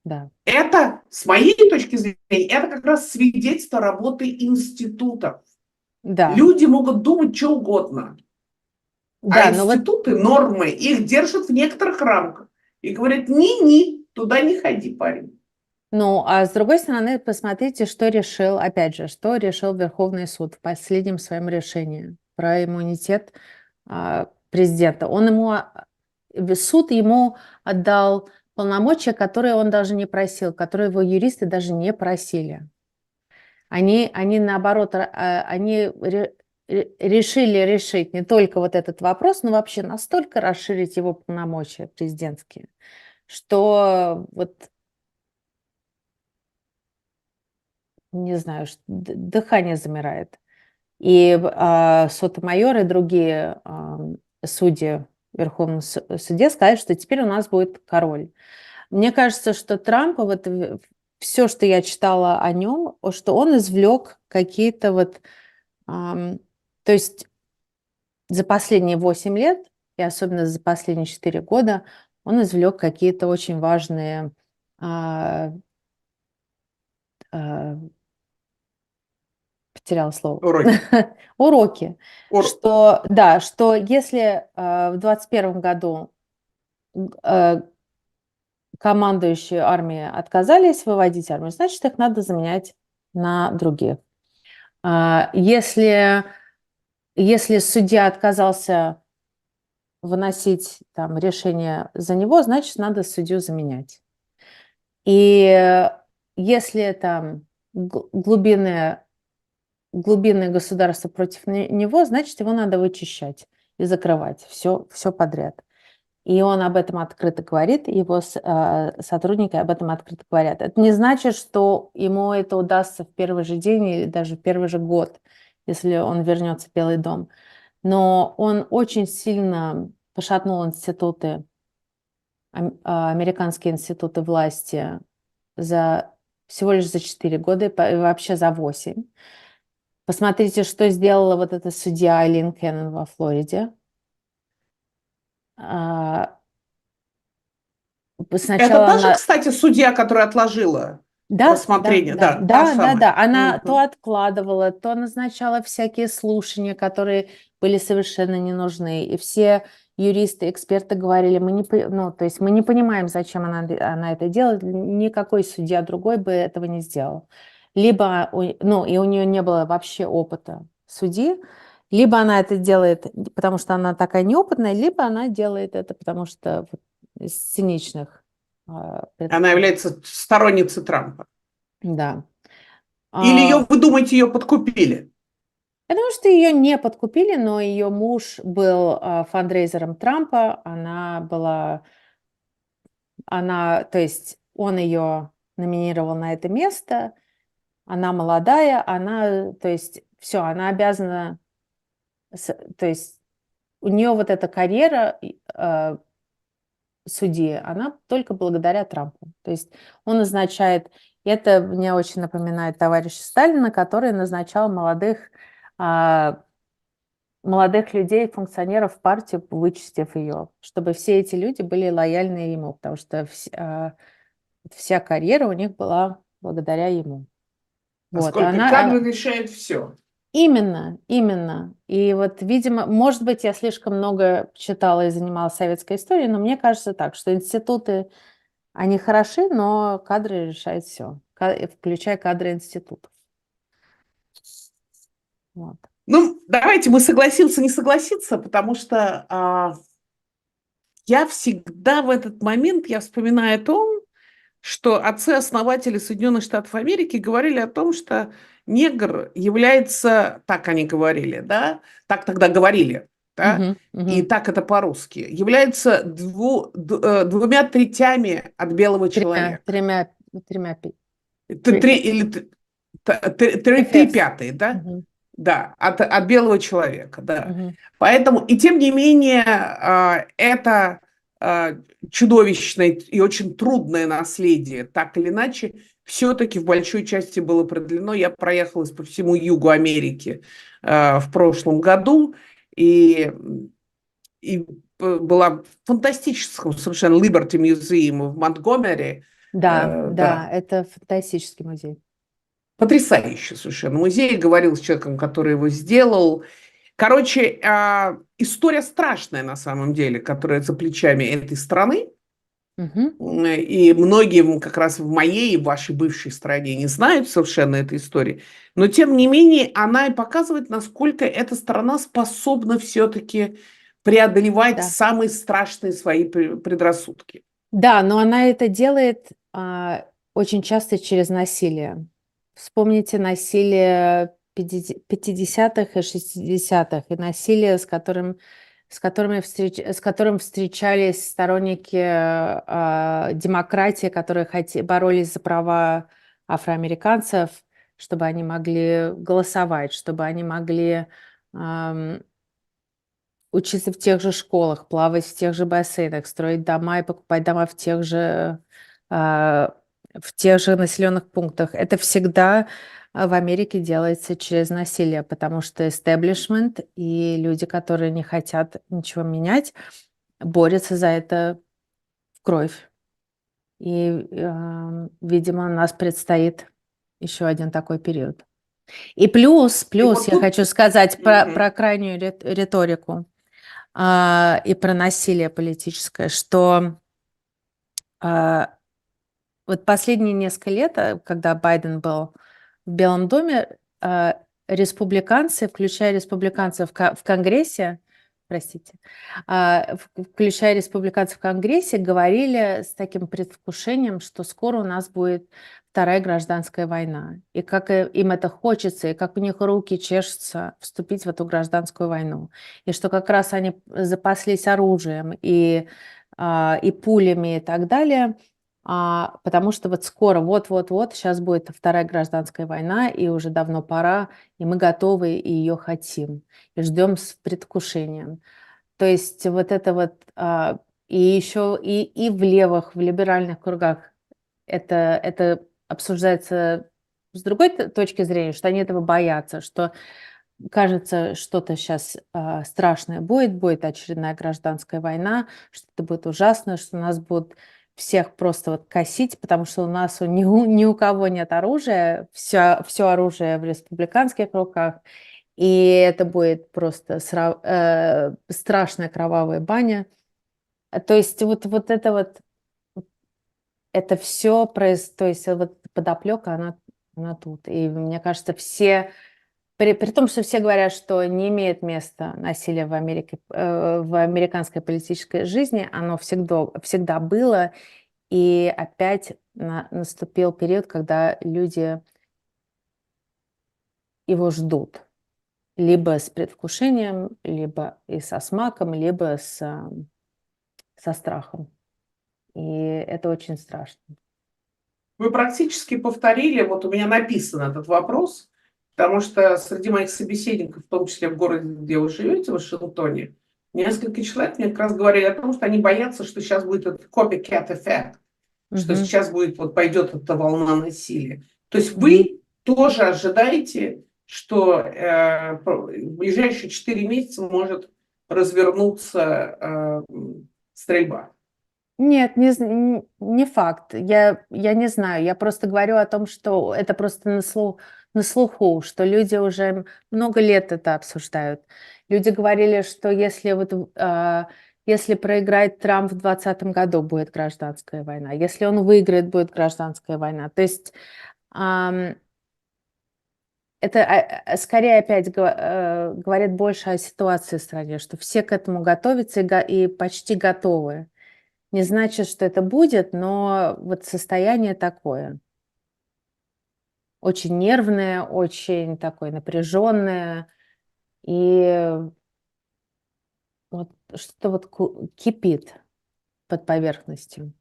да. Это, с моей точки зрения, это как раз свидетельство работы институтов. Да, Люди могут думать что угодно, а да, но вот институты, нормы, их держат в некоторых рамках. И говорят, ни-ни, туда не ходи, парень. ну, а с другой стороны, посмотрите, что решил, опять же, что решил Верховный суд в последнем своем решении про иммунитет президента. Суд ему отдал полномочия, которые он даже не просил, которые его юристы даже не просили. Они наоборот, решили решить не только вот этот вопрос, но вообще настолько расширить его полномочия президентские, что вот не знаю, дыхание замирает. И Сотомайор и другие судьи в Верховном суде сказали, что теперь у нас будет король. Мне кажется, что Трамп, вот все, что я читала о нем, что он извлек какие-то вот, то есть за последние 8 лет, и особенно за последние 4 года, он извлек какие-то очень важные а, а, потеряла слово. Уроки. Уроки. Что, да, что если в 21 году э, командующие армии отказались выводить армию, значит, их надо заменять на других. Если судья отказался выносить там решение за него, значит, надо судью заменять. И если там глубинное государство против него, значит, его надо вычищать и закрывать все подряд. И он об этом открыто говорит, его сотрудники об этом открыто говорят. Это не значит, что ему это удастся в первый же день или даже в первый же год, если он вернется в Белый дом. Но он очень сильно пошатнул американские институты власти всего лишь за 4 года и вообще за 8. Посмотрите, что сделала вот эта судья Айлин Кеннон во Флориде. Это Сначала та же, она... кстати, судья, которая отложила Да, рассмотрение. Да, та самая. да. Она то откладывала, то назначала всякие слушания, которые были совершенно не нужны. И все юристы, эксперты говорили, то есть мы не понимаем, зачем она это делает. Никакой судья другой бы этого не сделал. Либо, и у нее не было вообще опыта судьи, либо она это делает, потому что она такая неопытная, либо она делает это, потому что из циничных Она является сторонницей Трампа. да. Или вы думаете, ее подкупили? Я думаю, что ее не подкупили, но ее муж был фандрейзером Трампа. То есть он ее номинировал на это место. Она молодая, то есть все, она обязана, то есть у нее вот эта карьера судьи, она только благодаря Трампу. То есть он назначает, это мне очень напоминает товарища Сталина, который назначал молодых людей, функционеров в партию, вычистив ее, чтобы все эти люди были лояльны ему, потому что вся карьера у них была благодаря ему. Вот, Поскольку кадры решают все. Именно, именно. И вот, видимо, может быть, я слишком много читала и занималась советской историей, но мне кажется так, что институты, они хороши, но кадры решают все, включая кадры институтов. Вот. Ну, давайте мы согласиться, не согласиться, потому что я всегда в этот момент, я вспоминаю о том, что отцы-основатели Соединенных Штатов Америки говорили о том, что негр является, так они говорили, да, так тогда говорили, да, и так это по-русски, является двумя третями от белого человека. Тремя, Три пятые, да? Мгм. Да, от белого человека, да. Мгм. Поэтому, и тем не менее, это чудовищное и очень трудное наследие, так или иначе, все-таки в большой части было продлено. Я проехалась по всему югу Америки в прошлом году, и была в фантастическом совершенно Liberty Museum в Монтгомери. Да, это фантастический музей. Потрясающий совершенно музей. Говорил с человеком, который его сделал. Короче, история страшная на самом деле, которая за плечами этой страны. Мгм. И многие как раз в моей и в вашей бывшей стране не знают совершенно этой истории. Но, тем не менее, она и показывает, насколько эта страна способна все-таки преодолевать Да. самые страшные свои предрассудки. Да, но она это делает очень часто через насилие. Вспомните насилие 50-х и 60-х, и насилие, с которым встречались сторонники демократии, которые боролись за права афроамериканцев, чтобы они могли голосовать, чтобы они могли учиться в тех же школах, плавать в тех же бассейнах, строить дома и покупать дома в тех же населенных пунктах. Это всегда в Америке делается через насилие, потому что establishment и люди, которые не хотят ничего менять, борются за это в кровь. И, видимо, нас предстоит еще один такой период. И плюс И вот я тут... хочу сказать Мгм. про крайнюю риторику. И про насилие политическое, что вот последние несколько лет, когда Байден был в Белом доме, республиканцы, включая республиканцев в Конгрессе, простите, включая республиканцев в Конгрессе, говорили с таким предвкушением, что скоро у нас будет вторая гражданская война. И как им это хочется, и как у них руки чешутся вступить в эту гражданскую войну. И что как раз они запаслись оружием и пулями и так далее, потому что вот скоро, вот-вот-вот, сейчас будет вторая гражданская война, и уже давно пора, и мы готовы, и ее хотим, и ждем с предвкушением. То есть вот это вот, и еще и в левых, в либеральных кругах это обсуждается с другой точки зрения, что они этого боятся, что кажется, что-то сейчас страшное будет очередная гражданская война, что это будет ужасно, что нас будут всех просто вот косить, потому что ни у кого нет оружия, все оружие в республиканских руках, и это будет просто страшная кровавая баня. То есть вот это вот, это все, то есть вот подоплека, она тут. И мне кажется, при том, что все говорят, что не имеет места насилие в Америке, в американской политической жизни, оно всегда было, и опять наступил период, когда люди его ждут. Либо с предвкушением, либо и со смаком, либо со страхом. И это очень страшно. Вы практически повторили, вот у меня написан этот вопрос, потому что среди моих собеседников, в том числе в городе, где вы живете, в Вашингтоне, Несколько человек мне как раз говорили о том, что они боятся, что сейчас будет этот copycat эффект, что Мгм. сейчас будет, вот пойдет эта волна насилия. То есть Мгм. вы тоже ожидаете, что в ближайшие 4 месяца может развернуться стрельба? Нет, не факт. Я не знаю. Я просто говорю о том, что это просто на слуху, что люди уже много лет это обсуждают. Люди говорили, что если проиграет Трамп в 2020 году, будет гражданская война. Если он выиграет, будет гражданская война. То есть ам, это скорее опять говорит больше о ситуации в стране, что все к этому готовятся и почти готовы. Не значит, что это будет, но вот состояние такое. Очень нервное, очень такое напряженное. И вот что-то вот кипит под поверхностью.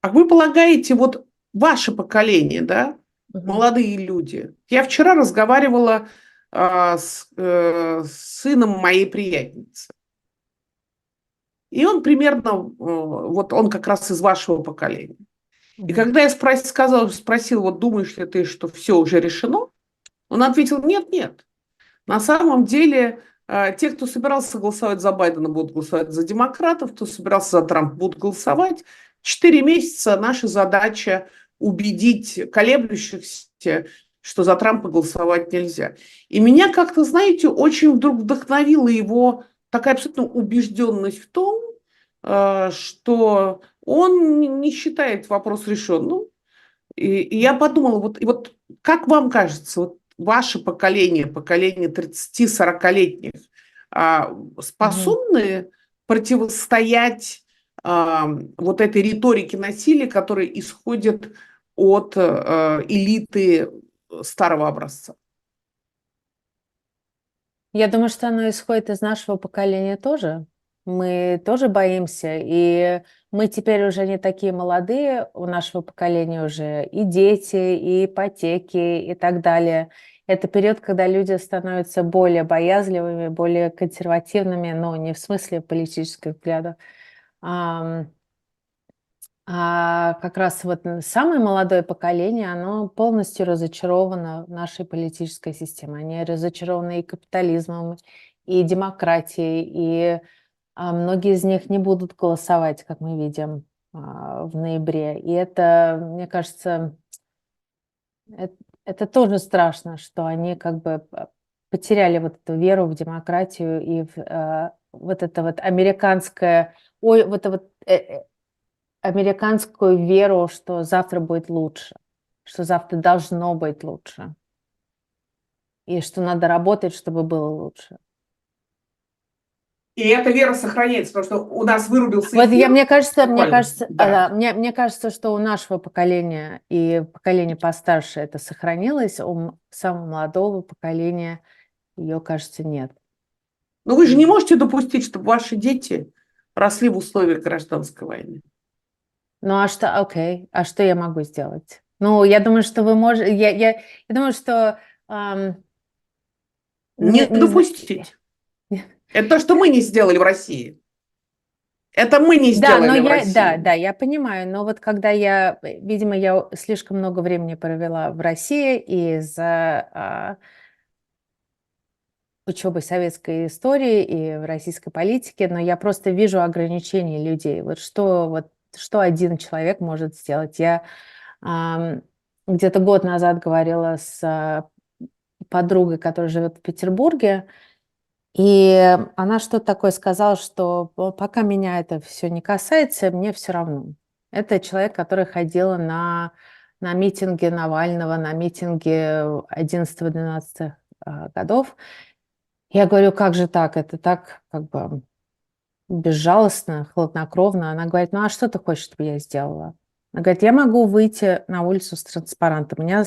А вы полагаете, вот ваше поколение, да, Мгм. молодые люди? Я вчера разговаривала с сыном моей приятельницы. И он примерно, вот он как раз из вашего поколения. И Мгм. когда я спросил, вот думаешь ли ты, что все уже решено, он ответил, нет, нет. На самом деле, те, кто собирался голосовать за Байдена, будут голосовать за демократов, кто собирался за Трампа, будут голосовать. 4 месяца наша задача убедить колеблющихся, что за Трампа голосовать нельзя. И меня как-то, знаете, очень вдруг вдохновила его такая абсолютно убежденность в том, что он не считает вопрос решенным. И я подумала, вот как вам кажется, вот ваше поколение, поколение 30-40-летних, Мгм. способны противостоять вот этой риторике насилия, которая исходит от элиты старого образца? Я думаю, что оно исходит из нашего поколения тоже. Мы тоже боимся, и мы теперь уже не такие молодые, у нашего поколения уже и дети, и ипотеки, и так далее. Это период, когда люди становятся более боязливыми, более консервативными, но не в смысле политических взглядов. Ам, как раз вот самое молодое поколение, оно полностью разочаровано в нашей политической системе. Они разочарованы и капитализмом, и демократией, и многие из них не будут голосовать, как мы видим, в ноябре. И это, мне кажется, это тоже страшно, что они как бы потеряли вот эту веру в демократию и вот это вот американское, ой, вот это вот американскую веру, что завтра будет лучше, что завтра должно быть лучше, и что надо работать, чтобы было лучше. И эта вера сохраняется, потому что у нас вырубился Вот эфир мне буквально. кажется, Да. мне кажется, что у нашего поколения и поколения постарше это сохранилось, у самого молодого поколения ее, кажется, нет. Но вы же не М. можете допустить, чтобы ваши дети росли в условиях гражданской войны. Ну, а что, окей, а что я могу сделать? Ну, я думаю, что вы можете, я думаю, что Не не знаю. допустить. Это то, что мы не сделали в России. Это мы не Да, но сделали в я, да, России. да, я понимаю, но вот когда видимо, я слишком много времени провела в России из-за учебы советской истории и в российской политике, но я просто вижу ограничения людей. Вот что один человек может сделать. Я ам, где-то год назад говорила с подругой, которая живет в Петербурге, и она что-то такое сказала, что пока меня это все не касается, мне все равно. Это человек, который ходил на митинги Навального, на митинги 11-12 годов. Я говорю: "Как же так? Это так как бы безжалостно, хладнокровно". Она говорит: "Ну, а что ты хочешь, чтобы я сделала?" Она говорит: "Я могу выйти на улицу с транспарантом, меня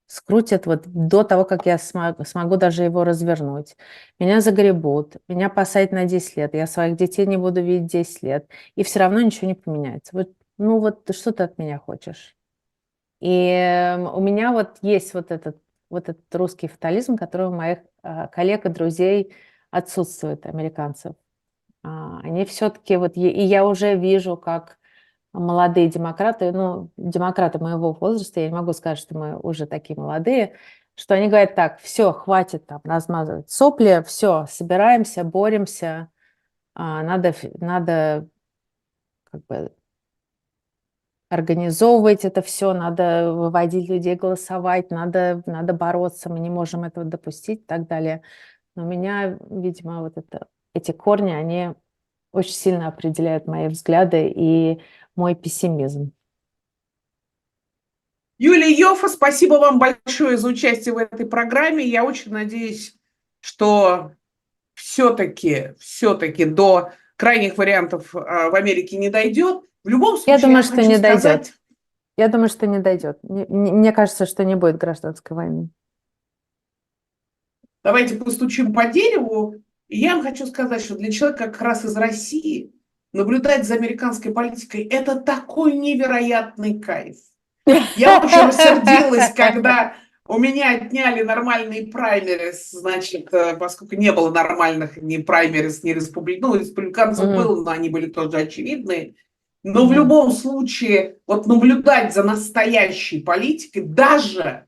скрутят вот до того, как я смогу даже его развернуть. Меня загребут, меня посадят на 10 лет, я своих детей не буду видеть 10 лет, и все равно ничего не поменяется. Вот, ну вот что ты от меня хочешь?" И у меня вот есть вот этот русский фатализм, который у моих коллег и друзей отсутствует американцев. Они все-таки, вот, и я уже вижу, как молодые демократы, ну, демократы моего возраста, я не могу сказать, что мы уже такие молодые, что они говорят так: все, хватит там размазывать сопли, все, собираемся, боремся, надо как бы организовывать это все, надо выводить людей голосовать, надо бороться, мы не можем этого допустить и так далее. Но меня, видимо, вот эти корни, они очень сильно определяют мои взгляды и мой пессимизм. Юлия Йоффе, спасибо вам большое за участие в этой программе. Я очень надеюсь, что все-таки до крайних вариантов в Америке не дойдет. В любом случае, Я думаю, что хочу не сказать, дойдет. Я думаю, что не дойдет. Мне кажется, что не будет гражданской войны. давайте постучим по дереву. И я вам хочу сказать, что для человека как раз из России наблюдать за американской политикой – это такой невероятный кайф. Я очень рассердилась, когда у меня отняли нормальные праймерис, значит, поскольку не было нормальных ни праймерис, ни республиканцев было, но они были тоже очевидные. Но в любом случае, вот наблюдать за настоящей политикой, даже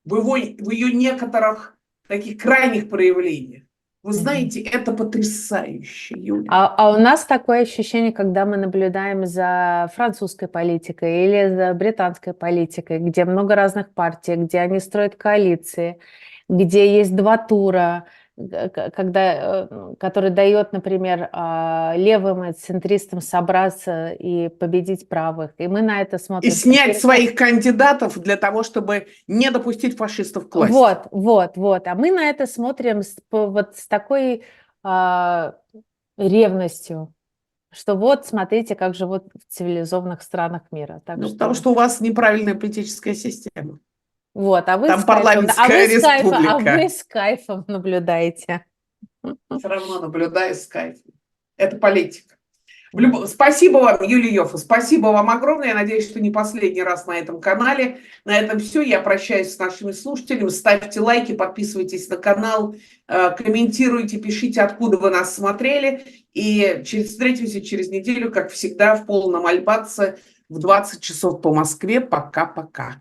в ее некоторых таких крайних проявлениях, вы знаете, это потрясающе, Юля. А у нас такое ощущение, когда мы наблюдаем за французской политикой или за британской политикой, где много разных партий, где они строят коалиции, где есть два тура, который дает, например, левым и центристам собраться и победить правых. И мы на это И смотрим. снять своих кандидатов для того, чтобы не допустить фашистов к власти. Вот. А мы на это смотрим вот с такой ревностью, что вот, смотрите, как живут в цивилизованных странах мира. Так Ну, что... потому что у вас неправильная политическая система. Вот, а вы Там с кайфом, парламентская республика. а вы с кайфом наблюдаете. Все равно наблюдаю с кайфом. Это политика. Спасибо вам, Юлия Йоффе, спасибо вам огромное. Я надеюсь, что не последний раз на этом канале. На этом все. Я прощаюсь с нашими слушателями. Ставьте лайки, подписывайтесь на канал, комментируйте, пишите, откуда вы нас смотрели. И встретимся через неделю, как всегда, в полном Альбаце в 20 часов по Москве. Пока-пока.